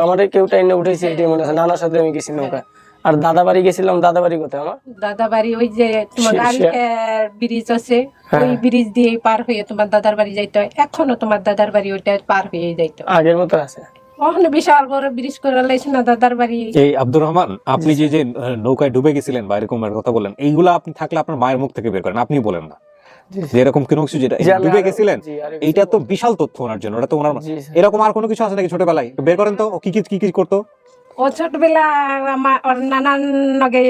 আমার কেউ টাইনে উঠেছে এটাই মনে আছে। নানার সাথে আমি গেছি নৌকা। আর দাদা বাড়ি গেছিলাম, দাদা বাড়ি কোথায় আমার? দাদা বাড়ি ওই যে তোমার গাড়ি ব্রিজ আছে, ওই ব্রিজ দিয়ে পার হয়ে তোমার দাদার বাড়ি যাইতে হয়। এখনো তোমার দাদার বাড়ি ওইটা পার হয়ে যাইতো, আগের মতো আছে। ওখানে বিশাল বড় ব্রিজ করে লাইছে না দাদার বাড়ি। এই আব্দুর রহমান, আপনি যে যে নৌকায় ডুবে গেছিলেন বা এরকম এর কথা বললেন, এইগুলা আপনি থাকলে আপনার মায়ের মুখ থেকে বের করেন, আপনি বলেন না যে এরকম কোনো কিছু যেটা জি, আমি ডুবে আরো- গেছিলেন। জি, আরো এইটা তো বিশাল তথ্য ওনার জন্য, ওটা তো ওনার জি, স্যার। এরকম আর কোনো কিছু আছে নাকি ছোটবেলায়? একটু বের করেন তো, ও কি কি কি কি করতো? ও ছোটবেলা আমার ওর নানার লগে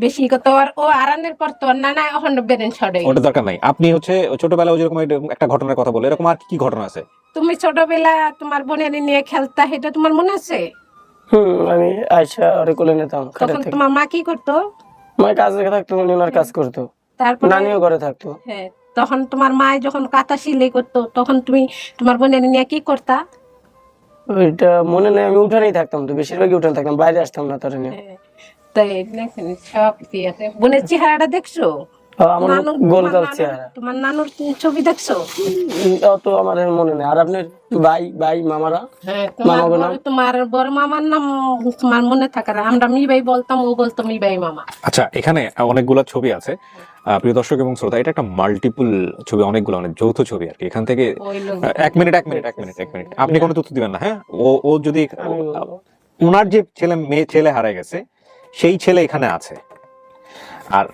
বেশি কত, আর ও আরানের পর তো ওর নানা এখন বেরেন ছড়ে। ওটা দরকার নাই। আপনি হচ্ছে ছোটবেলায় ওই যেরকম একটা ঘটনার কথা বলে, এরকম আর কি কি ঘটনা আছে? তুমি ছোটবেলা তোমার বোনের নিয়ে খেলতা, সেটা তোমার মনে আছে? আমি আয়সা ওরে কোলে নিতাম খাটের তখন থেকে। তোমার মা কি করতো? মা কাজে থাকতো, উনি ওনার কাজ করতো, তারপরে নানিও ঘরে থাকতো। হ্যাঁ, তখন তোমার মা যখন কাঁথা সিলাই করতো, তখন তুমি তোমার বোনের নিয়ে কি করতা? ওইটা মনে নেই, আমি উঠানেই থাকতাম, তো বেশিরভাগই উঠানে থাকতাম, বাইরে আসতাম না তার নিয়ে। তাই দেখেন সব কি আছে। বোনের চেহারাটা দেখছো? আমার নানুর- গোল তোমার গাল নানুর- চেহারা। তোমার নানুর ছবি দেখছো? অত আমার আর মনে নেই। আর আপনার ভাই ভাই মামারা? হ্যাঁ, তোমার মামাগো নাম? বড়- তোমার বড় মামার নাম তোমার মনে থাকে না? আমরা মিবাই বলতাম, ও বলতো মিবাই মামা। আচ্ছা, এখানে অনেকগুলো ছবি আছে প্রিয় দর্শক এবং শ্রোতা, এটা একটা মাল্টিপল ছবি, অনেকগুলো, অনেক যৌথ ছবি আর কি। এখান থেকে ওই লোক এক মিনিট, আপনি কোনো তথ্য দিবেন না, হ্যাঁ? ও যদি ওনার যে ছেলে হারায় গেছে, সেই ছেলে এখানে আছে। আর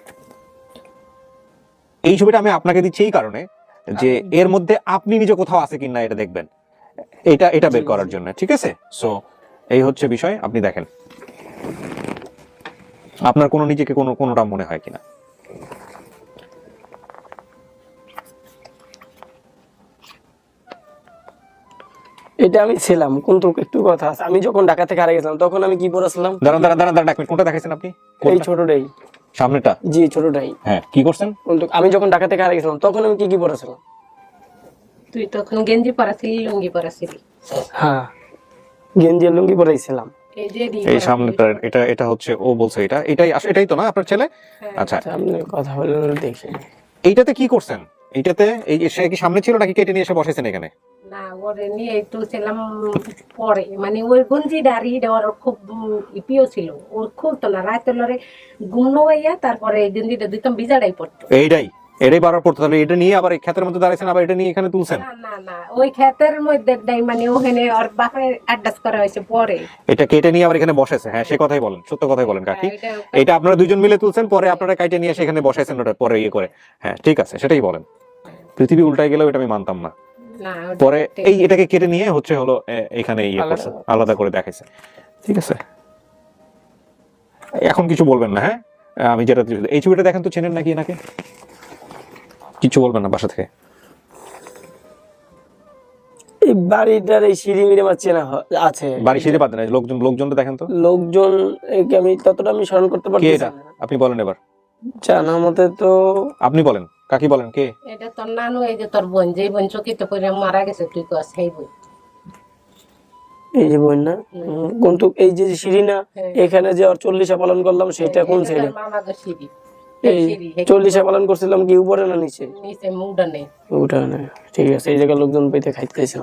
এই ছবিটা আমি আপনাকে দিচ্ছি এই কারণে যে এর মধ্যে আপনি নিজে কোথাও আছে কিনা এটা দেখবেন, এটা বের করার জন্য, ঠিক আছে? সো এই হচ্ছে বিষয়, আপনি দেখেন আপনার কোনো নিজেকে কোনোটা মনে হয় কিনা। এটা আমি ছিলাম, কিন্তু একটু কথা আছে। আমি যখন ঢাকা থেকে হারিয়ে গেছিলাম তখন আমি কি পড়াছিলাম? দাঁড়ান, এক মিনিট, কোনটা দেখাইছেন আপনি? এই ছোটটাই। সামনেটা? জি, ছোটটাই। হ্যাঁ, কি করছেন? কিন্তু আমি যখন ঢাকা থেকে হারিয়ে গেছিলাম তখন আমি কি পড়াছিলাম? তুই তখন গেঞ্জি পরাছিলি, লুঙ্গি পরাছিলি। হ্যাঁ, গেঞ্জি আর লুঙ্গি পরাইছিলাম। এই যে এই সামনেটা, এটা হচ্ছে, ও বলছে এটাই তো না আপনার ছেলে? আচ্ছা, সামনে কথা বলে দেখি। এইটাতে কি করছেন? এইটাতে সে কি সামনে ছিল নাকি কেটে নিয়ে এসে বসাইছেন এখানে? না, ওরে নিয়ে তুলছিলাম পরে, মানে ওই গঞ্জি দাঁড়ি দেওয়ার খুব ইপিও ছিল, ওর খুলতো না, রাতে লড়ে ঘুম নোয়াইয়া তারপরে এই গেঞ্জিটা দিতাম, বিজাড়াই পড়তো। এইটাই এটাই বারবার পড়তে, তাহলে এটা নিয়ে আবার এই ক্ষেতের মধ্যে দাঁড়াইছেন, আবার এটা নিয়ে এখানে তুলছেন। না না না, ওই ক্ষেতের মধ্যে মানে ওখানে ওর বাপের অ্যাড্রেস করা হয়েছে পরে। এটা কেটে নিয়ে আবার এখানে বসাইছে, হ্যাঁ সে কথাই বলেন, সত্য কথাই বলেন কাকি। এটা এটা আপনারা দুইজন মিলে তুলছেন, পরে আপনারা কেটে নিয়ে সেখানে বসাইছেন ওটা পরে ইয়ে করে। হ্যাঁ ঠিক আছে, সেটাই বলেন। পৃথিবী উল্টাই গেলেও এটা আমি মানতাম না। না, ওটা পরে ঠিক। এই এটাকে কেটে নিয়ে হচ্ছে হলো এখানে ইয়ে করছে, আলাদা করে দেখাইছে। ঠিক আছে, এখন কিছু বলবেন না। হ্যাঁ আমি যেটা এই ছবিটা দেখেন তো, চেনেন নাকি এনাকে? কিছু বলবেন না বাসা থেকে? এই বাড়িটার এই সিঁড়ি মিড়ে আমার চেনা আছে। বাড়ি সিঁড়ি বাদ দেন, লোকজনটা দেখেন তো। লোকজন একে আমি ততটা আমি স্মরণ করতে কে পারছি এটা? না। আপনি বলেন এবার, জানা মতে তো আপনি বলেন, কাকি বলেন কে? এটা তোর নানু, এই যে তোর বোন, যে বোন চকিতে পড়ে মারা গেছে তুই কস, সেই বোন। এই যে বোন না, কিন্তু এই যে সিঁড়ি না, হ্যাঁ। এখানে যে ওর 40 পালন করলাম সেটা কোন এটা সাইডে? তোর মামাদের সিঁড়ি। এই 40 পালন করছিলাম কি উপরে না নিচে? নিচে মুখটা নেই। ওটা না, ঠিক আছে, এই জায়গায় লোকজন পেতে খাইতেছে।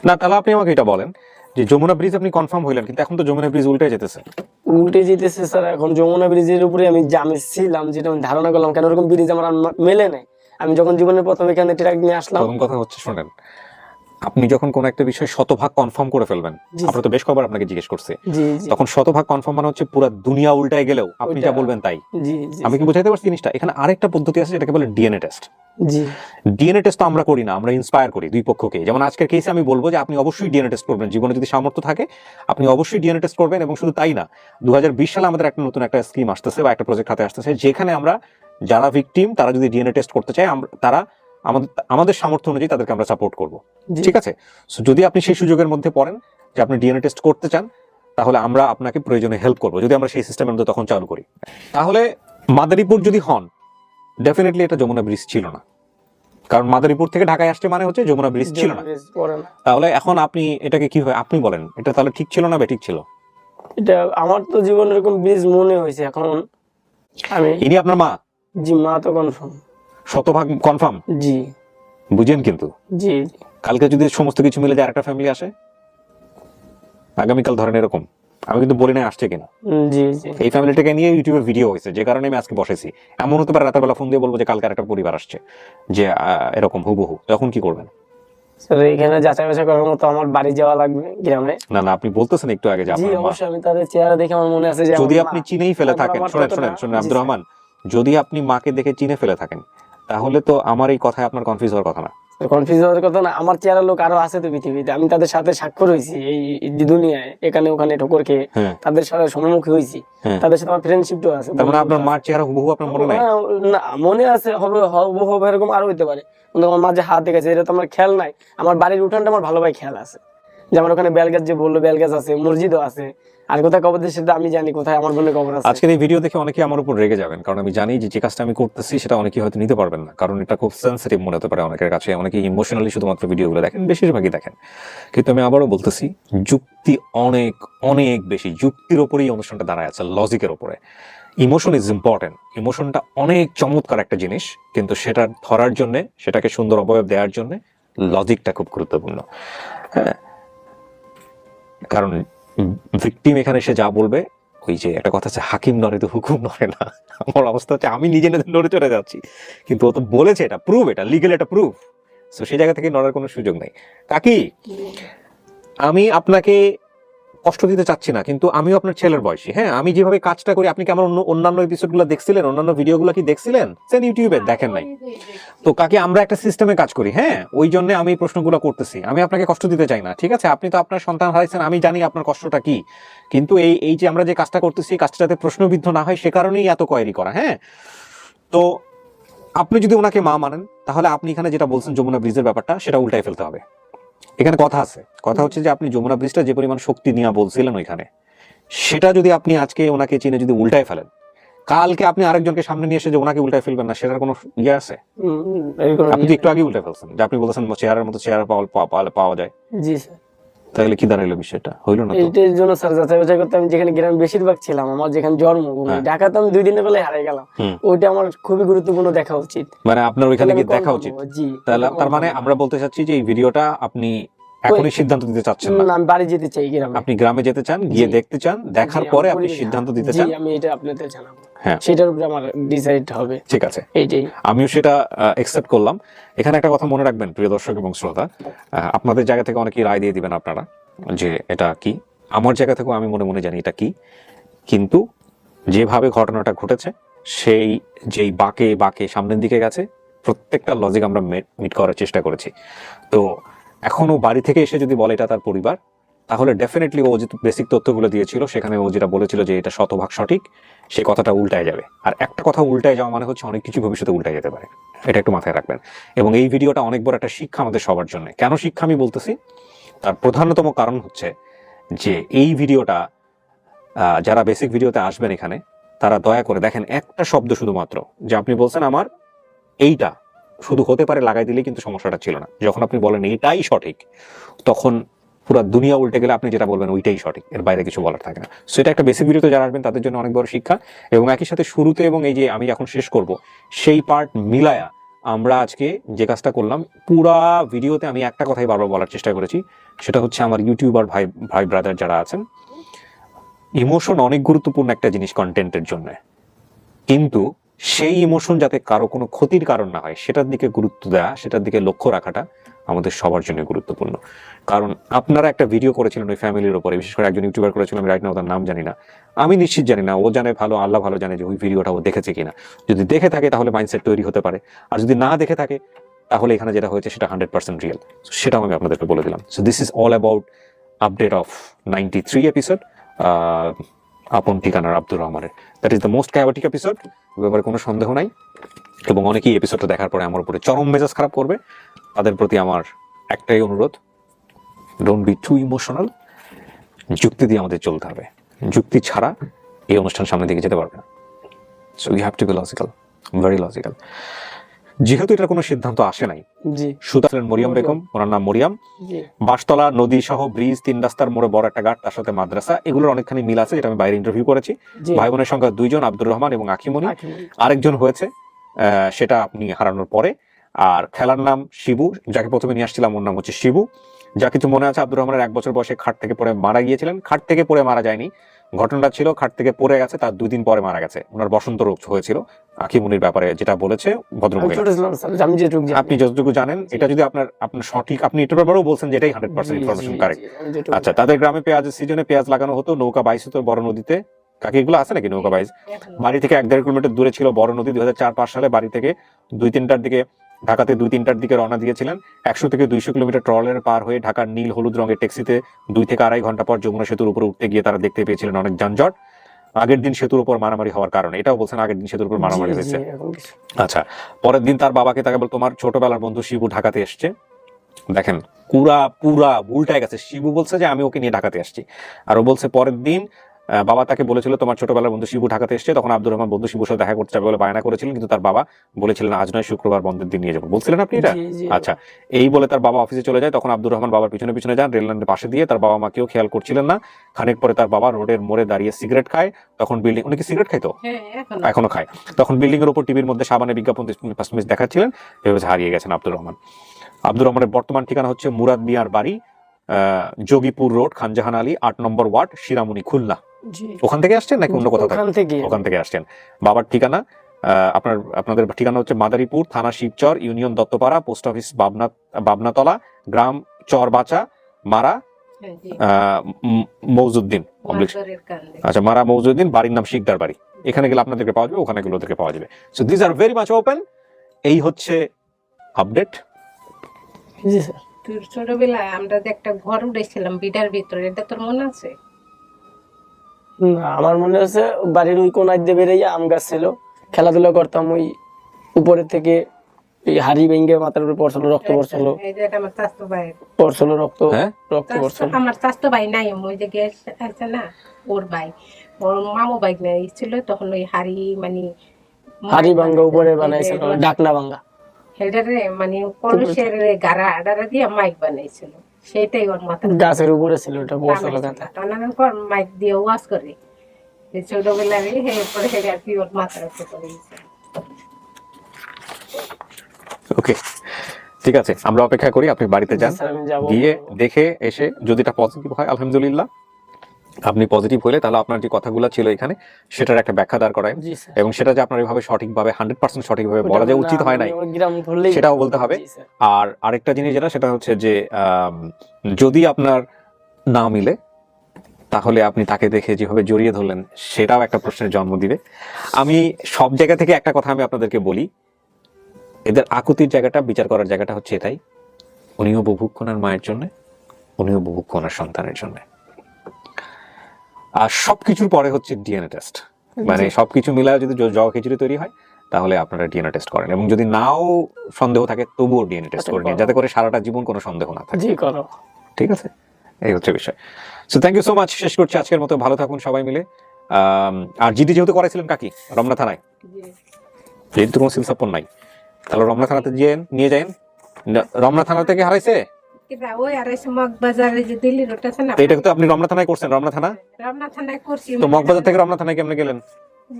না তাহলে আপনি আমাকে এটা বলেন যে যমুনা ব্রিজ আপনি কনফার্ম হইলেন, কিন্তু এখন তো যমুনা ব্রিজ উল্টে যেতেছে। উল্টে যেতেছে স্যার। এখন যমুনা ব্রিজের উপরে আমি ছিলাম, যেটা আমি ধারণা করলাম, কেন ওরকম ব্রিজ আমার আর মেলে নাই। আমি যখন জীবনের প্রথম এখানে ট্রাক নিয়ে আসলাম, প্রথম কথা হচ্ছে শোনেন, আপনি যখন কোন একটা বিষয় শতভাগ কনফার্ম করে ফেলবেন, জি। আমরা তো বেশ কবার আপনাকে জিজ্ঞেস করছি, জি জি তখন শতভাগ কনফার্ম মানে হচ্ছে পুরো দুনিয়া উল্টায় গেলেও আপনি যা ওইটা- বলবেন তাই। জি জি আমি কি বুঝাইতে পারছি জিনিসটা? এখানে আরেকটা পদ্ধতি আছে যেটাকে বলে ডিএনএ টেস্ট। জি ডিএনএ টেস্ট তো আমরা করি না, আমরা ইন্সপায়ার করি দুই পক্ষকে। যেমন আজকের কেসে আমি বলবো যে আপনি অবশ্যই ডিএনএ টেস্ট করবেন, জীবনে যদি সামর্থ্য থাকে আপনি অবশ্যই ডিএনএ টেস্ট করবেন। এবং শুধু তাই না, 2020 সালে আমাদের একটা নতুন একটা স্কিম আসতেছে বা একটা প্রজেক্ট হাতে আসতেছে, যেখানে আমরা যারা ভিকটিম তারা যদি ডিএনএ টেস্ট করতে চায়, তারা আমাদের সামর্থ্য অনুযায়ী তাদেরকে আমরা সাপোর্ট করব। জি। ঠিক আছে, সো যদি আপনি সেই সুযোগের মধ্যে পড়েন যে আপনি ডিএনএ টেস্ট করতে চান, তাহলে আমরা আপনাকে প্রয়োজনে হেল্প করবো, যদি আমরা সেই সিস্টেমের মধ্যে তখন চালু করি। তাহলে মাদারীপুর যদি হন, ডেফিনেটলি এটা যমুনা ব্রিজ ছিল না, কারণ মাদারীপুর থেকে ঢাকায় আসছে মানে হচ্ছে যমুনা ব্রিজ ছিল না। ব্রিজ পড়ে না। তাহলে এখন আপনি এটাকে কি হয় আপনি বলেন, এটা তাহলে ঠিক ছিল না বেঠিক ছিল? এটা আমার তো জীবনে এরকম ব্রিজ মনে হয়েছে। এখন আমি ইনি আপনার মা? জি, মা তো কনফার্ম। শতভাগ কনফার্ম? জি বুঝেন, কিন্তু জি কালকে যদি সমস্ত কিছু মিলে যে আরেকটা ফ্যামিলি আসে, আগামীকাল ধরেন এরকম, আমি কিন্তু বলি না আসছে কিনা, জি জি এই ফ্যামিলিটাকে নিয়ে ইউটিউবে ভিডিও হয়েছে, যে কারণে আমি আজকে বসেছি। এমন হতে পারে রাতের বেলা ফোন দিয়ে বলবো যে কালকে আরেকটা পরিবার আসছে, যে এরকম হুবহু, তখন কি করবেন? স্যার এখানে যাচাই বাছাই করার মতো আমার বাড়ি যাওয়া লাগবে গ্রামে। না না, আপনি বলতেছেন একটু আগে যে জি আপনার মা। অবশ্যই, আমি তাদের চেহারা দেখে আমার মনে আছে যে যদি আমার আপনি মা। চিনেই ফেলে তারপর থাকেন, আমার শোনেন ততটা- শোনেন শোনেন জি, আব্দুর রহমান, যদি আপনি মাকে দেখে চিনে ফেলে থাকেন, তাহলে তো আমার এই কথায় আপনার কনফিউজ হওয়ার কথা না। কনফিউজ হওয়ার কথা না। আমার চেহারা লোক আরো আছে তো পৃথিবীতে, আমি তাদের সাথে স্বাক্ষর হয়েছি এই এই দুনিয়ায়, এখানে ওখানে ঠোকর খেয়ে হ্যাঁ তাদের সাথে সম্মুখী হয়েছি। হ্যাঁ। তাদের সাথে আমার ফ্রেন্ডশিপও আছে। তার মানে আপনার মার চেহারা হুবহু আপনার মনে নাই? হ্যাঁ, না মনে আছে, হবে হবে হবে এরকম আরো হইতে পারে, কিন্তু আমার মাঝে হাত দেখেছে, এটা তো আমার খেয়াল নাই। আমার বাড়ির উঠানটা আমার ভালো ভাই খেয়াল আছে, যে আমার ওখানে বেলগাছ, যে বললো বেলগাছ আছে, মসজিদও আছে, আর কোথায় কবর দিচ্ছে সেটা আমি জানি, কোথায় আমার বোনের কবর আছে। আজকের এই ভিডিও দেখে অনেকে আমার উপর রেগে যাবেন, কারণ আমি জানি যে যে কাজটা আমি করতেছি সেটা অনেকে হয়তো নিতে পারবেন না, কারণ এটা খুব সেন্সিটিভ মনে হতে পারে অনেকের কাছে, অনেকে ইমোশনালি শুধুমাত্র ভিডিওগুলো দেখেন, বেশিরভাগই দেখেন। কিন্তু আমি আবারও বলতেছি, যুক্তি অনেক অনেক বেশি, যুক্তির ওপরেই অনুষ্ঠানটা দাঁড়ায় আছে, লজিকের ওপরে। ইমোশন ইজ ইম্পর্টেন্ট, ইমোশনটা অনেক চমৎকার একটা জিনিস, কিন্তু সেটা ধরার জন্য, সেটাকে সুন্দর অবয়ব দেওয়ার জন্য লজিকটা খুব গুরুত্বপূর্ণ। হ্যাঁ, কারণ ভিকটিম এখানে সে যা বলবে, ওই যে একটা কথা আছে, হাকিম নড়ে তো হুকুম নড়ে না। আমার অবস্থা হচ্ছে আমি নিজে নড়ে চড়ে যাচ্ছি, কিন্তু ও তো বলেছে এটা প্রুফ, এটা লিগেল, এটা প্রুফ। সো সেই জায়গা থেকে নড়ার কোনো সুযোগ নেই। কাকি, আমি আপনাকে কষ্ট দিতে চাচ্ছি না, কিন্তু আমিও আপনার ছেলের বয়সী। হ্যাঁ, আমি যেভাবে কাজটা করি, আপনি কি আমার অন্যান্য এপিসোডগুলো দেখছিলেন? অন্যান্য ভিডিওগুলো কি দেখছিলেন? সেন ইউটিউবে দেখেন নাই তো? কাকি, আমরা একটা সিস্টেমে কাজ করি, হ্যাঁ, ওই জন্য আমি এই প্রশ্নগুলো করতেছি। আমি আপনাকে কষ্ট দিতে চাই না, ঠিক আছে? আপনি তো আপনার সন্তান হারাইছেন, আমি জানি আপনার কষ্টটা কি, কিন্তু এই যে আমরা যে কাজটা করতেছি, কাজটা যাতে প্রশ্নবিদ্ধ না হয় সে কারণেই এত কোয়েরি করা। হ্যাঁ, তো আপনি যদি ওনাকে মা মানেন, তাহলে আপনি এখানে যেটা বলছেন যমুনা ব্রিজের ব্যাপারটা, সেটা উল্টাই ফেলতে হবে। এখানে কথা আছে, কথা হচ্ছে যে আপনি যমুনা ব্রিজটা যে পরিমাণ শক্তি নিয়ে বলছিলেন ওইখানে, সেটা যদি আপনি আজকে ওনাকে চিনে যদি উল্টায় ফেলেন, কালকে আপনি আরেকজনকে সামনে নিয়ে এসে যে ওনাকে উল্টায় ফেলবেন না, সেটার কোনো ইয়ে আছে? এরকম আপনি তো একটু আগে উল্টে ফেলছেন, যে আপনি বলেছেন চেয়ারের মতো চেয়ার পাওয়া যায়, জি স্যার। তাহলে কি দাঁড়াইলো বিষয়টা? হইল না তো? এইটার জন্য স্যার যাচাই বাছাই করতে আমি যেখানে গ্রামে বেশিরভাগ ছিলাম, আমার যেখানে জন্মভূমি, হ্যাঁ। ঢাকাতে আমি 2 দিনের বেলায় হারিয়ে গেলাম। হুম। ওইটা আমার খুবই গুরুত্বপূর্ণ দেখা উচিত। মানে আপনার ওইখানে তাহলে গিয়ে আমি দেখা confirm উচিত। হবো। জি, তার মানে আমরা বলতে চাচ্ছি যে এই ভিডিওটা আপনি এখনই সিদ্ধান্ত দিতে চাচ্ছেন না, না, আমি বাড়ি যেতে চাই গ্রামে। আপনি গ্রামে যেতে চান, গিয়ে জি। দেখতে চান, দেখার জি, পরে আমি আপনি পরিবার- সিদ্ধান্ত দিতে জি, চান। আমি এটা আপনাদের জানাবো, হ্যাঁ। সেটার উপরে আমার ডিসাইড হবে, ঠিক আছে, এইটাই। আমিও সেটা একসেপ্ট করলাম। এখানে একটা কথা মনে রাখবেন প্রিয় দর্শক এবং শ্রোতা, আপনাদের জায়গা থেকে অনেকেই রায় দিয়ে দিবেন আপনারা যে এটা কি, আমার জায়গা থেকেও আমি মনে মনে জানি এটা কি, কিন্তু যেভাবে ঘটনাটা ঘটেছে সেই যেই বাঁকে বাঁকে সামনের দিকে গেছে, প্রত্যেকটা লজিক আমরা মিট করার চেষ্টা করেছি। তো এখনো বাড়ি থেকে এসে যদি বলে এটা তার পরিবার, তাহলে ডেফিনেটলি ও যে বেসিক তথ্যগুলো দিয়েছিল সেখানে ও যেটা বলেছিল যে এটা শতভাগ সঠিক, সেই কথাটা উল্টায় যাবে। আর একটা কথা উল্টায় যাওয়া মানে হচ্ছে অনেক কিছু ভবিষ্যতে উল্টায় যেতে পারে, এটা একটু মাথায় রাখবেন। এবং এই ভিডিওটা অনেক বড় একটা শিক্ষা আমাদের সবার জন্য। কেন শিক্ষা আমি বলতেছি, তার প্রধানতম কারণ হচ্ছে যে এই ভিডিওটা যারা বেসিক ভিডিওতে আসবেন এখানে, তারা দয়া করে দেখেন একটা শব্দ শুধুমাত্র, যে আপনি বলছেন আমার এইটা শুধু হতে পারে লাগাই দিলেই কিন্তু সমস্যাটা ছিল না। যখন আপনি বলেন এটাই সঠিক, তখন পুরো দুনিয়া উল্টে গেলে আপনি যেটা বলবেন ওইটাই সঠিক, এর বাইরে কিছু বলার থাকে না। সো এটা একটা বেসিক ভিডিওতে যারা আসবেন তাদের জন্য অনেক বড় শিক্ষা। এবং একই সাথে শুরুতে এবং এই যে আমি এখন শেষ করব সেই পার্ট মিলায়া আমরা আজকে যে কাজটা করলাম, পুরা ভিডিওতে আমি একটা কথাই বারবার বলার চেষ্টা করেছি, সেটা হচ্ছে আমার ইউটিউবার ভাই ব্রাদার যারা আছেন, ইমোশন অনেক গুরুত্বপূর্ণ একটা জিনিস কন্টেন্টের জন্য, কিন্তু সেই ইমোশন যাতে কারো কোনো ক্ষতির কারণ না হয় সেটার দিকে গুরুত্ব দেওয়া, সেটার দিকে লক্ষ্য রাখাটা আমাদের সবার জন্য গুরুত্বপূর্ণ। কারণ আপনারা একটা ভিডিও করেছিলেন ওই ফ্যামিলির উপরে, বিশেষ করে একজন ইউটিউবার করেছিলেন, আমি রাইট নাও তার নাম জানি না, আমি নিশ্চিত জানি না, ও জানে ভালো, আল্লাহ ভালো জানে যে ওই ভিডিওটা ও দেখেছে কিনা। যদি দেখে থাকে তাহলে মাইন্ডসেট তৈরি হতে পারে, আর যদি না দেখে থাকে তাহলে এখানে যেটা হয়েছে সেটা 100% রিয়েল। সেটাও আমি আপনাদেরকে বলে দিলাম। So this is all about update of 93 episode আপন ঠিকানার আব্দুর রহমানের। That is the most chaotic episode, ব্যাপারে কোনো সন্দেহ নাই। এবং অনেকেই এপিসোডটা দেখার পরে আমার উপরে চরম মেজাজ খারাপ করবে, তাদের প্রতি আমার একটাই অনুরোধ, ডোন্ট বি টু ইমোশনাল। যুক্তি দিয়ে আমাদের চলতে হবে, যুক্তি ছাড়া এই অনুষ্ঠান সামনের দিকে যেতে পারবে না। So you have to be logical, very logical. যেহেতু এটার কোনো সিদ্ধান্ত আসে নাই, জি, সুতরাং মরিয়ম বেগম, ওনার নাম মরিয়ম, জি, বাসতলা নদী সহ ব্রিজ, 3 রাস্তার মোড়ে বড় একটা ঘাট, তার সাথে মাদ্রাসা, এগুলোর অনেকখানি মিল আছে, যেটা আমি বাইরে ইন্টারভিউ করেছি। জি। ভাই বোনের সংখ্যা 2 জন, আব্দুর রহমান এবং আখিমনি। আখিমনি। আরেকজন হয়েছে, সেটা আপনি হারানোর পরে। আর খেলার নাম শিবু, যাকে প্রথমে নিয়ে আসছিলাম ওর নাম হচ্ছে শিবু। যা কিছু মনে আছে, আব্দুর রহমানের 1 বছর বয়সে খাট থেকে পড়ে মারা গিয়েছিলেন। খাট থেকে পড়ে মারা যায়নি, ঘটনাটা ছিল খাট থেকে পড়ে গেছে, তার 2 দিন পরে মারা গেছে। ওনার বসন্ত রোগ হয়েছিল। আখিমনির ব্যাপারে যেটা বলেছে আমি ভদ্রমহিলা, ছোট ছিলাম স্যার, আমি যেটুকু জানি। আপনি যতটুকু জানেন, এটা যদি আপনার সঠিক, আপনি এটার ব্যাপারেও বলছেন যে এটাই 100% জি, ইনফরমেশন জি, কারেক্ট। জি, আমি যেটুকু আচ্ছা, তাদের গ্রামে পেঁয়াজের সিজনে পেঁয়াজ লাগানো হতো, নৌকা বাইশ হতো বড় নদীতে। কাকে এগুলো আছে নাকি নৌকা বাইশ? বাড়ি থেকে 1-1.5 কিলোমিটার দূরে ছিল বড় নদী। 2004-5 সালে বাড়ি থেকে 2-3টার দিকে, ঢাকাতে 2-3টার দিকে রওনা দিয়েছিলেন। 100 থেকে 200 কিলোমিটার ট্রলার পার হয়ে ঢাকার নীল হলুদ রঙের ট্যাক্সিতে 2 থেকে 2.5 ঘন্টা পর যমুনা সেতুর উপরে উঠতে গিয়ে তারা দেখতে পেয়েছিলেন অনেক যানজট। আগের দিন সেতুর উপর মারামারি হওয়ার কারণে, এটাও বলছেন আগের দিন সেতুর উপর মারামারি জি, হয়েছে। জি, এখন কিছু। আচ্ছা, পরের দিন তার বাবাকে তাকে বল, তোমার ছোটবেলার বন্ধু শিবু ঢাকাতে এসছে। দেখেন, পুরা উল্টায় গেছে। শিবু বলছে যে আমি ওকে নিয়ে ঢাকাতে আসছি, আর ও বলছে পরের দিন বাবা তাকে বলেছিল তোমার ছোটবেলার বন্ধু শিবু ঢাকাতে এসছে। তখন আব্দুর রহমান বন্ধু শিবুর সাথে দেখা করতে যাবে বলে বায়না করেছিলেন, কিন্তু তার বাবা বলেছিলেন আজ নয়, শুক্রবার বন্ধের দিন নিয়ে যাবো। বলছিলেন আপনি এটা? জি, জি। আচ্ছা, এই বলে তার বাবা অফিসে চলে যায়। তখন আব্দুর রহমান বাবার পিছনে পিছনে যান, রেল লাইনের পাশে দিয়ে। তার বাবা মাকেও খেয়াল করছিলেন না। খানিক পরে তার বাবা রোডের মোড়ে দাঁড়িয়ে সিগারেট খায়। তখন বিল্ডিং, উনি কি সিগারেট খাইতো? এখনো খায়। তখন বিল্ডিং এর উপর টিভির মধ্যে সাবানের বিজ্ঞাপন দেখাচ্ছিলেন। এভাবে হারিয়ে গেছেন আব্দুর রহমান। আব্দুর রহমানের বর্তমান ঠিকানা হচ্ছে মুরাদ মিয়ার বাড়ি, যোগীপুর রোড, খানজাহান আলী, 8 নম্বর ওয়ার্ড, শিরামণি, খুলনা। জি। ওখান থেকে আসছেন নাকি অন্য কোথাও থেকে? ওখান থেকে আসছেন। বাবার ঠিকানা, আপনাদের ঠিকানা হচ্ছে মাদারীপুর, থানা Shibchar, union Duttapara, post office Babnatala, গ্রাম চরবাচা, মারা মৌজুদ্দিন। আচ্ছা, মারা মৌজুদ্দিন, বাড়ির নাম শিকদার বাড়ি। এখানে গেলে আপনাদেরকে পাওয়া যাবে, ওখানে গেলে ওদেরকে পাওয়া যাবে। So this are very much open. এই হচ্ছে আপডেট। জি স্যার। তোর ছোটবেলায় আমরা যে একটা ঘর উঠেছিলাম বিটার ভিতরে, এটা তোর মনে আছে? না, আমার মনে আছে বাড়ির ওই কোনায় দিয়ে বেরিয়ে আম গাছ ছিল, খেলাধুলা করতাম। ওই উপরের থেকে এই হাড়ি ভেঙে মাথার উপরে পড়ছিল, রক্ত পড়ছিল, এই যে এটা আমার চাচতো ভাই, পড়ছিল রক্ত, হ্যাঁ? রক্ত পড়ছিল। আমার চাচতো ভাই নাই, ওই যে গ্যাস আছে না, ওর ভাই, ওর মামু ভাই নাই ছিল। তখন ওই হাড়ি মানে হাড়ি ভাঙ্গা উপরে বানাইছিল, ডাকনা ভাঙ্গা। হেডারে মানে কলসের গাড়া ডাড়া দিয়ে মাইক বানাইছিল, সেটাই ওর মাথা গাছের উপরে ছিল, ওটা পড়ছিল কথা। টানানোর পর মাইক দিয়ে ওয়াজ করে ছোটবেলায় পরে হেডে আর কি ওর মাথার উপরে পড়ে গেছে। ওকে, ঠিক আছে, আমরা অপেক্ষা করি, আপনি বাড়িতে যান, স্যার আমি যাবো। গিয়ে দেখে এসে যদি এটা পজিটিভ হয় আলহামদুলিল্লাহ, আপনি পজিটিভ হলে তাহলে আপনার যে কথাগুলো ছিল এখানে সেটার একটা ব্যাখ্যা দাঁড় করায়, জি স্যার। এবং সেটা যে আপনার এভাবে সঠিকভাবে 100% সঠিকভাবে বলা যে উচিত হয় নাই ওই গ্রাম ধরলেই সেটাও বলতে হবে। জি স্যার। আর আরেকটা জিনিস যেটা সেটা হচ্ছে যে যদি আপনার না মিলে তাহলে আপনি তাকে দেখে যেভাবে জড়িয়ে ধরলেন সেটাও একটা প্রশ্নের জন্ম দিবে। আমি সব জায়গা থেকে একটা কথা আমি আপনাদেরকে বলি, এদের আকুতির জায়গাটা, বিচার করার জায়গাটা হচ্ছে এটাই, উনিও বুভুক্ষ ওনার মায়ের জন্য, উনিও বুভুক্ষ ওনার সন্তানের জন্য। আর সবকিছুর পরে হচ্ছে ডিএনএ টেস্ট, মানে সবকিছু মিলায় যদি জগ খিচুড়ি তৈরি হয় তাহলে আপনারা ডিএনএ টেস্ট করেন, এবং যদি নাও সন্দেহ থাকে তবুও ডিএনএ টেস্ট করে নিন, যাতে করে সারাটা জীবন কোনো সন্দেহ না থাকে। জি করো। ঠিক আছে, এই হচ্ছে বিষয়। So thank you so much, শেষ করছি আজকের মতো, ভালো থাকুন সবাই মিলে। আর জিডি যেহেতু করাইছিলেন কাকি রমনা থানায়, যেহেতু কোনো সিল সাপোর্ট নাই, তাহলে রমনা থানাতে নিয়ে যান। রমনা থানা থেকে হারাইছে কিবা ওই আর এসে মগবাজারে যে দিল্লি রোড আছে না, তো এটা তো আপনি রমনা থানায় করছেন, রমনা থানা রমনা থানায় করছি। তো মগবাজার থেকে রমনা থানায় কেমনে গেলেন?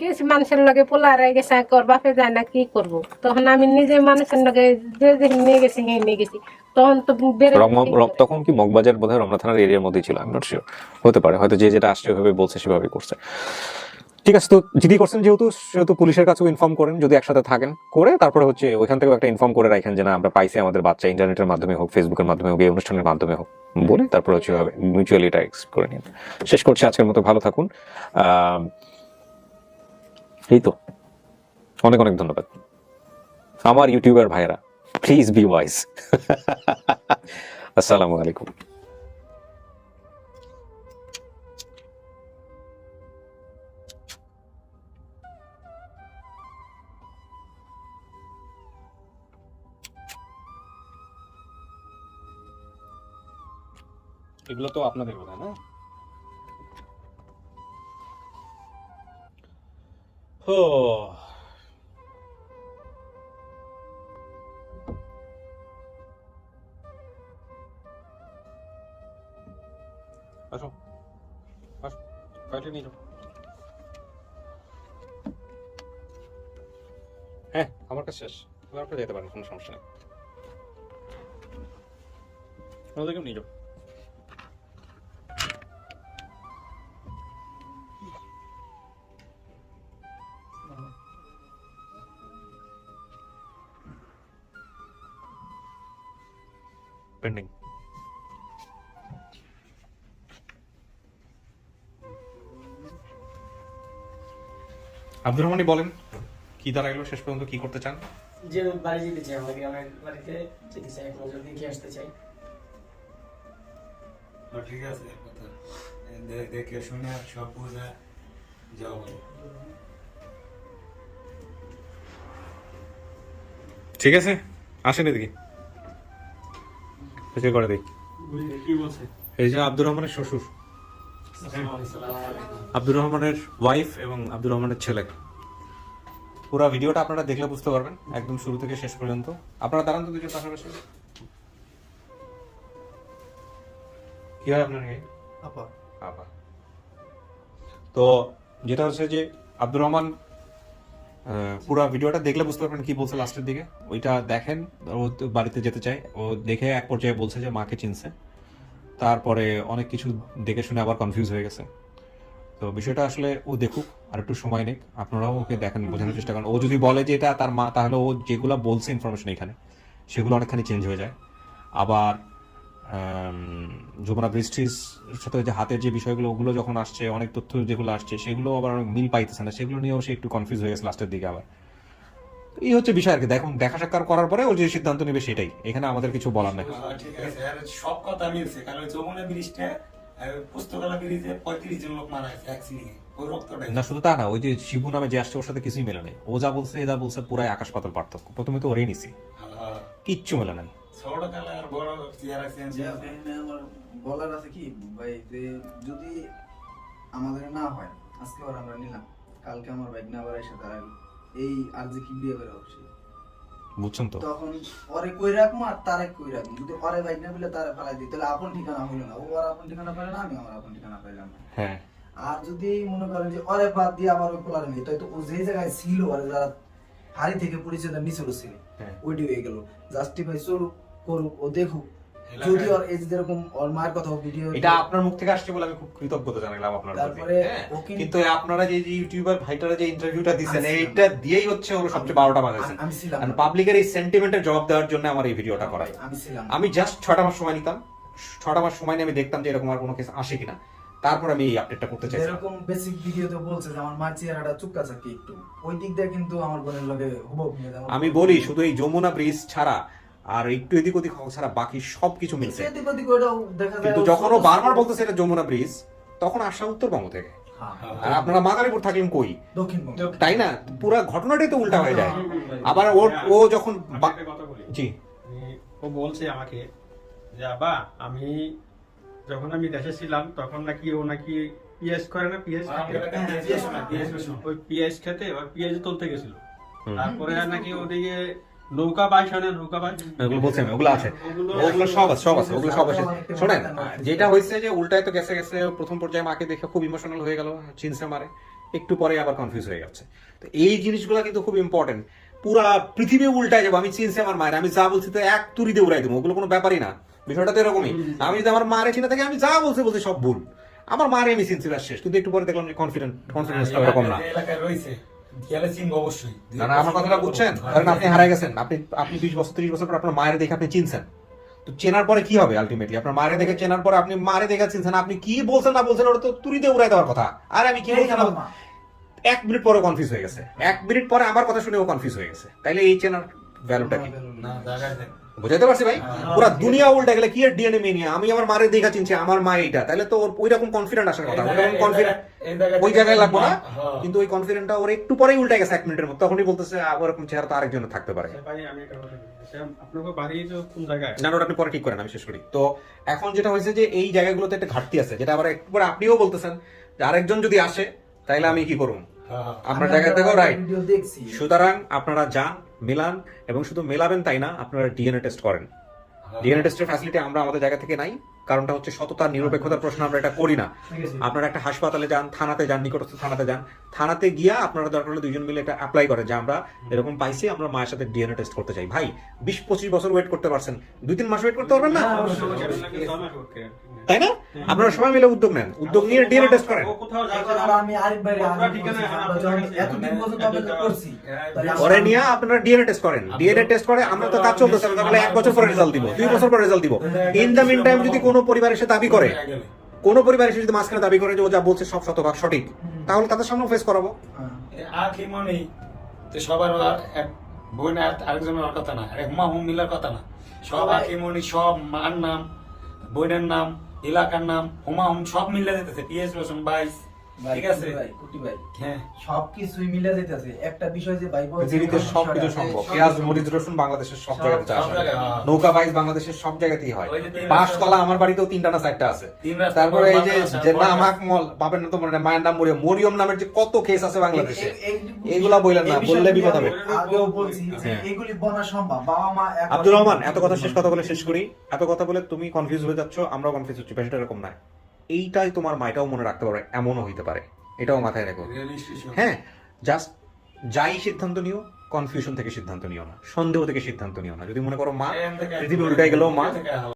গেছি মানুষের লগে পোলারে গেছে, কর বাপে যায় না কি করব, তখন আমি নিজে মানুষের লগে যে নিয়ে গেছি নিয়ে গেছি, তখন তো বেড়ে তখন কি মগবাজার বোধহয় রমনা থানার এরিয়ার মধ্যেই ছিল, আমি নট শিওর, হতে পারে, হয়তো যে যেটা আসছে ওইভাবে বলছে সেভাবেই করছে। ঠিক আছে, তো জিডি করছেন সেহেতু পুলিশের কাছেও ইনফর্ম করেন, যদি একসাথে থাকেন করে তারপরে হচ্ছে ওইখান থেকেও একটা ইনফর্ম করে রাখেন যে না আমরা পাইছি আমাদের বাচ্চা, ইন্টারনেটের মাধ্যমে হোক, ফেসবুকের মাধ্যমে হোক, এই অনুষ্ঠানের মাধ্যমে হোক, বলে তারপরে হচ্ছে মিউচুয়ালি এটা করে নিন। শেষ করছি আজকের মতো, ভালো থাকুন। এই তো, অনেক অনেক ধন্যবাদ আমার ইউটিউবার ভাইয়েরা, প্লিজ বি ওয়াইজ। আসসালামু আলাইকুম। এগুলো তো আপনাদের কথা না? ও আসো আসো, বাইরে নিয়ে যাও। হ্যাঁ, আমার কাছে শেষ, আপনারা যেতে পারেন, কোনো সমস্যা নেই, ওদেরকেও নিয়ে যাও। পেন্ডিং। আব্দুর রহমানি বলেন কি দাঁড়াইলো শেষ পর্যন্ত, কি করতে চান? যে বাড়ি যেতে চাই, আমরা গ্রামের বাড়িতে যেতে চাই, এক নজর দেখে আসতে চাই। ঠিক আছে, কথা দেখে শুনে সব বুঝে যাও। ঠিক আছে, আসেন এদিকে করে দিই। কি বলছে? এই যে আব্দুর রহমানের শ্বশুর, আব্দুর রহমানের ওয়াইফ এবং আব্দুর রহমানের ছেলে। পুরো ভিডিওটা আপনারা দেখলে বুঝতে পারবেন একদম শুরু থেকে শেষ পর্যন্ত। আপনারা দাঁড়ান তো দুজন পাশাপাশি। কি হয় আপনার? আপা। আপা। তো যেটা হচ্ছে যে আব্দুর রহমান, পুরো ভিডিওটা দেখলে বুঝতে পারবেন কি বলছে লাস্টের দিকে, ওইটা দেখেন। ও বাড়িতে যেতে চায়, ও দেখে এক পর্যায়ে বলছে যে মাকে চিনছে, তারপরে অনেক কিছু দেখে শুনে আবার কনফিউজ হয়ে গেছে। তো বিষয়টা আসলে ও দেখুক, আর একটু সময় নেই, আপনারাও ওকে দেখেন, বোঝানোর চেষ্টা করেন। ও যদি বলে যে এটা তার মা, তাহলে ও যেগুলো বলছে ইনফরমেশন এখানে সেগুলো অনেকখানি চেঞ্জ হয়ে যায়। আবার যমুনা বৃষ্টির সাথে যে হাতের যে বিষয়গুলো, ওগুলো যখন আসছে, অনেক তথ্য যেগুলো আসছে সেগুলো আবার অনেক মিল পাইতেছে না, সেগুলো নিয়েও সে একটু কনফিউজ হয়ে গেছে লাস্টের দিকে। আবার এই হচ্ছে বিষয় আর কি। দেখুন, দেখা সাক্ষাৎ করার পরে ও যে সিদ্ধান্ত নেবে সেটাই, এখানে আমাদের কিছু বলার নেই। ঠিক আছে, আর সব কথা মিলছে, কারণ যমুনা ব্রিজটা পুস্তকালা ব্রিজে 35 জন লোক মারা গেছে অ্যাক্সিডেন্টে, ওই রক্তটা না, শুধু তা না, ওই যে শিবু নামে যে আসছে ওর সাথে কিছুই মেলে নেই। ও যা বলছে এদা বলছে পুরাই আকাশ পাতাল পার্থক্য। প্রথমে তো ওরেই নিছি, কিচ্ছু মেলে নাই। ছোট কালে আর বড় চেহারা চেঞ্জ। আমার বলার আছে কি ভাই, যে যদি আমাদের না হয়, আজকে ওর আমরা নিলাম, কালকে আমার বাইক না আবার এসে দাঁড়াবি, এই আর যে কি বিয়ে করে অবশ্যই, বুঝছেন তো? তখন ওরে কই রাখবো আর তারে কই রাখবো। যদি ওরে বাইক না বলে তারে ফেলাই দিই, তাহলে আপন ঠিকানা হইলো না। ও আর আপন ঠিকানা পাইলে না, আমি আমার আপন ঠিকানা পাইলাম না। হ্যাঁ, আর যদি মনে করেন যে ওরে বাদ দিয়ে আবার ওই পোলার নেই, তাই তো ও যে জায়গায় ছিল, ওরে যারা হাড়ি থেকে পরিচয় নিচে ছিল, হ্যাঁ। ওইটি হয়ে গেল। জাস্টিফাই চলুক করুক ও দেখুক, যদি ওর এই যে যেরকম ওর মায়ের কথা ভিডিও, এটা আপনার মুখ থেকে আসছে বলে আমি খুব কৃতজ্ঞতা জানালাম আপনার প্রতি। তারপরে হ্যাঁ, ও কিন্তু আপনারা যে ইউটিউবার ভাইটারা যে ইন্টারভিউটা দিচ্ছেন এইটা দিয়েই হচ্ছে ওর সবচেয়ে 12টা বাজাইছেন। আমি ছিলাম আর পাবলিকের এই সেন্টিমেন্টের জবাব দেওয়ার জন্য আমার এই ভিডিওটা করাই। আমি ছিলাম আমি জাস্ট 6টা মাস সময় নিতাম, 6টা মাস সময় নিয়ে আমি দেখতাম যে এরকম আর কোনো কেস আসে কিনা, তারপর আমি এই আপডেটটা করতে চাইছিলাম। যেরকম বেসিক ভিডিওতে বলছে যে আমার মার চেহারাটা চুপকা চাকি একটু, ওই দিক দিয়ে কিন্তু আমার বোনের লগে হুবহু মিলে যায়। আমি বলি শুধু এই যমুনা ব্রিজ ছাড়া আর একটু এদিক ওদিক হওয়া ছাড়া বাকি সবকিছু মিলছে। এদিক ওদিক ওইটাও দেখা যায়। কিন্তু যখন ও বারবার বলতেছে এটা যমুনা ব্রিজ, তখন আসা উত্তরবঙ্গ থেকে, হ্যাঁ, আর আপনারা মাদারীপুর থাকেন কই, দক্ষিণবঙ্গ। তাই না? পুরো ঘটনাটাই তো উল্টা হয়ে যায়। আবার ও যখন একটা কথা বলি। জি ও বলছে আমাকে যে আবা আমি যখন আমি দেশে ছিলাম তখন নাকি ও নাকি পিএস করে না, পিএস ওই পিএস খেতে ওই পিএস তুলতে গেছিল। তারপরে নাকি ওদিকে নৌকা বাইসানে নৌকা বাই ওগুলো বলছেন, ওগুলো আছে, ওগুলো সব আছে, ওগুলো সব আছে। শোনেন, যেটা হয়েছে যে উল্টায় তো গেছে প্রথম পর্যায়ে মাকে দেখে খুব ইমোশনাল হয়ে গেল, চিনসে মারে, একটু পরে আবার কনফিউজ হয়ে যাচ্ছে। তো এই জিনিসগুলো কিন্তু খুব ইম্পর্টেন্ট। পুরা পৃথিবী উল্টায় যাবো, আমি চিনসে আমার মায়ের, আমি যা বলছি তো এক তুড়িতে উড়াই দেবো, ওগুলো কোনো ব্যাপারই না। বিষয়টা তো এরকমই, আমি যদি আমার মারে চিনে থাকি আমি যা বলছি সব ভুল, আমার মারে আমি চিনছি শেষ। কিন্তু একটু পরে দেখলাম যে কনফিডেন্সটা ওরকম না। এলাকায় রয়েছে গেলে চিনবো অবশ্যই। না না, আমার কথাটা বুঝছেন? কারণ আপনি হারাই গেছেন, আপনি 20 বছর 30 বছর পর আপনার মায়ের দেখে আপনি চিনছেন, তো চেনার পরে কি হবে? আলটিমেটলি আপনার মায়ের দেখে চেনার পরে আপনি মায়ের দেখে চিনছেন, আপনি কি বলছেন না বলছেন ওটা তো তুড়িতে উড়াই দেওয়ার কথা। আর আমি কি বলছি না, 1 মিনিট পরে কনফিউজ হয়ে গেছে, 1 মিনিট পরে আমার কথা শুনে ও কনফিউজ হয়ে গেছে। তাইলে এই চেনার ভ্যালুটা কি? না জায়গায় দেন। বুঝাইতে পারছি ভাই? পুরো দুনিয়া উল্টে গেলে কি এর ডিএনএ মেনিয়া, আমি আমার মায়ের দেখা চিনছি, আমার মা এইটা, তাহলে তো ওই রকম কনফিডেন্ট আসার কথা। ওই কনফিডেন্ট ওই জায়গায় লাগবো না, কিন্তু ওই কনফিডেন্টটা ওর একটু পরেই উল্টে গেছে 1 মিনিটের মধ্যে, তখনই বলতেছে ওরকম চেহারা তো আরেকজনের থাকতে পারে। ভাই আমি একটা কথা বলি, আপনাকে বাড়ি যে কোন জায়গায়? না ওটা আপনি পরে ঠিক করেন, আমি শেষ করি। তো এখন যেটা হয়েছে যে এই জায়গাগুলোতে একটা ঘাটতি আছে, যেটা আবার একবার আপনিও বলতেছেন যে আরেকজন যদি আসে তাইলে আমি কি করব? আপনার জায়গা থেকেও রাইট। ভিডিও দেখছি, সুতরাং আপনারা যান, মিলান, এবং শুধু মেলাবেন তাই না, আপনারা ডিএনএ টেস্ট করেন। ডিএনএ টেস্টের ফ্যাসিলিটি আমরা আমাদের জায়গা থেকে নাই, কারণটা হচ্ছে সততা নিরপেক্ষতার প্রশ্ন আমরা এটা করি না। আপনারা একটা হাসপাতালে যান, থানাতে যান, নিকটস্থ থানাতে যান, থানাতে গিয়া আপনারা দরকার হলে 2জন মিলে এটা অ্যাপ্লাই করে যে আমরা এরকম পাইছি, আমরা মায়ের সাথে ডিএনএ টেস্ট করতে চাই। ভাই 20-25 বছর ওয়েট করতে পারছেন, 2-3 মাস ওয়েট করতে পারবেন না, তাই না? আপনারা সবাই মিলে উদ্যোগ নেন, উদ্যোগ নিয়ে ডিএনএ টেস্ট করেন। ও কোথাও এই যাচ্ছে কথাটা না, আমি আরেক ভাইরে আগে বলছি, আমরা যখন এতদিন পর্যন্ত অপেক্ষা করছি, তাহলে পরে নিয়ে আপনারা ডিএনএ টেস্ট করেন, ডিএনএ টেস্ট করে আমরা তো কাজ চলতেছে, তাহলে 1 বছর পরে রেজাল্ট দিব, 2 বছর পরে রেজাল্ট দিব। ইন দ্য মিন টাইম যদি কোনো পরিবার এসে দাবি করে, কোনো পরিবার এসে যদি মাঝখানে দাবি করে যে ও যা বলছে সব শতভাগ সঠিক, তাহলে তাদের সামনে ফেস করাবো। আর কি মনে তো সবার আর এক বোন আর আরেকজনের কথা না, এক মা হুম মিলার কথা না, সব আখি মনি, সব মার নাম, বোনের নাম, এলাকার নাম, হুমা হুম সব মিলে যেতেছে। পিএস রোশন 22, ঠিক আছে? কুটি ভাই হ্যাঁ, সবকিছুই মিলে যেতেছে। একটা বিষয় যে ভাই বলছে, পৃথিবীতে সবকিছু সম্ভব। পেঁয়াজ, মরিচ, রসুন বাংলাদেশের সব জায়গাতে চাষ হয়, নৌকা বাইজ বাংলাদেশের সব জায়গাতেই হয়, বাঁশকলা আমার বাড়িতেও 3টা না 4টা আছে। তারপরে এই যে নাম আকমল, বাপের নাম তো মনে নাই, মায়ের নাম মরিয়ম, মরিয়ম নামের যে কত কেস আছে বাংলাদেশে, এগুলা বললেন না, বললে বিপদ হবে। আগেও বলছি যে এগুলি বলা সম্ভব। বাবা মা আব্দুর রহমান, এত কথা শেষ কথা বলে শেষ করি। এত কথা বলে তুমি কনফিউজ হয়ে যাচ্ছ, আমরাও কনফিউজ হচ্ছি, বিষয়টা এরকম নয়। এইটাই তোমার মাইটাও মনে রাখতে পারবে, এমনও হইতে পারে, এটাও মাথায় রেখো। হ্যাঁ, জাস্ট যাই সিদ্ধান্ত নিও, কনফিউশন থেকে সিদ্ধান্ত নিও না, সন্দেহ থেকে সিদ্ধান্ত নিও না। যদি মনে করো মা পৃথিবী উল্টাই গেলেও মা,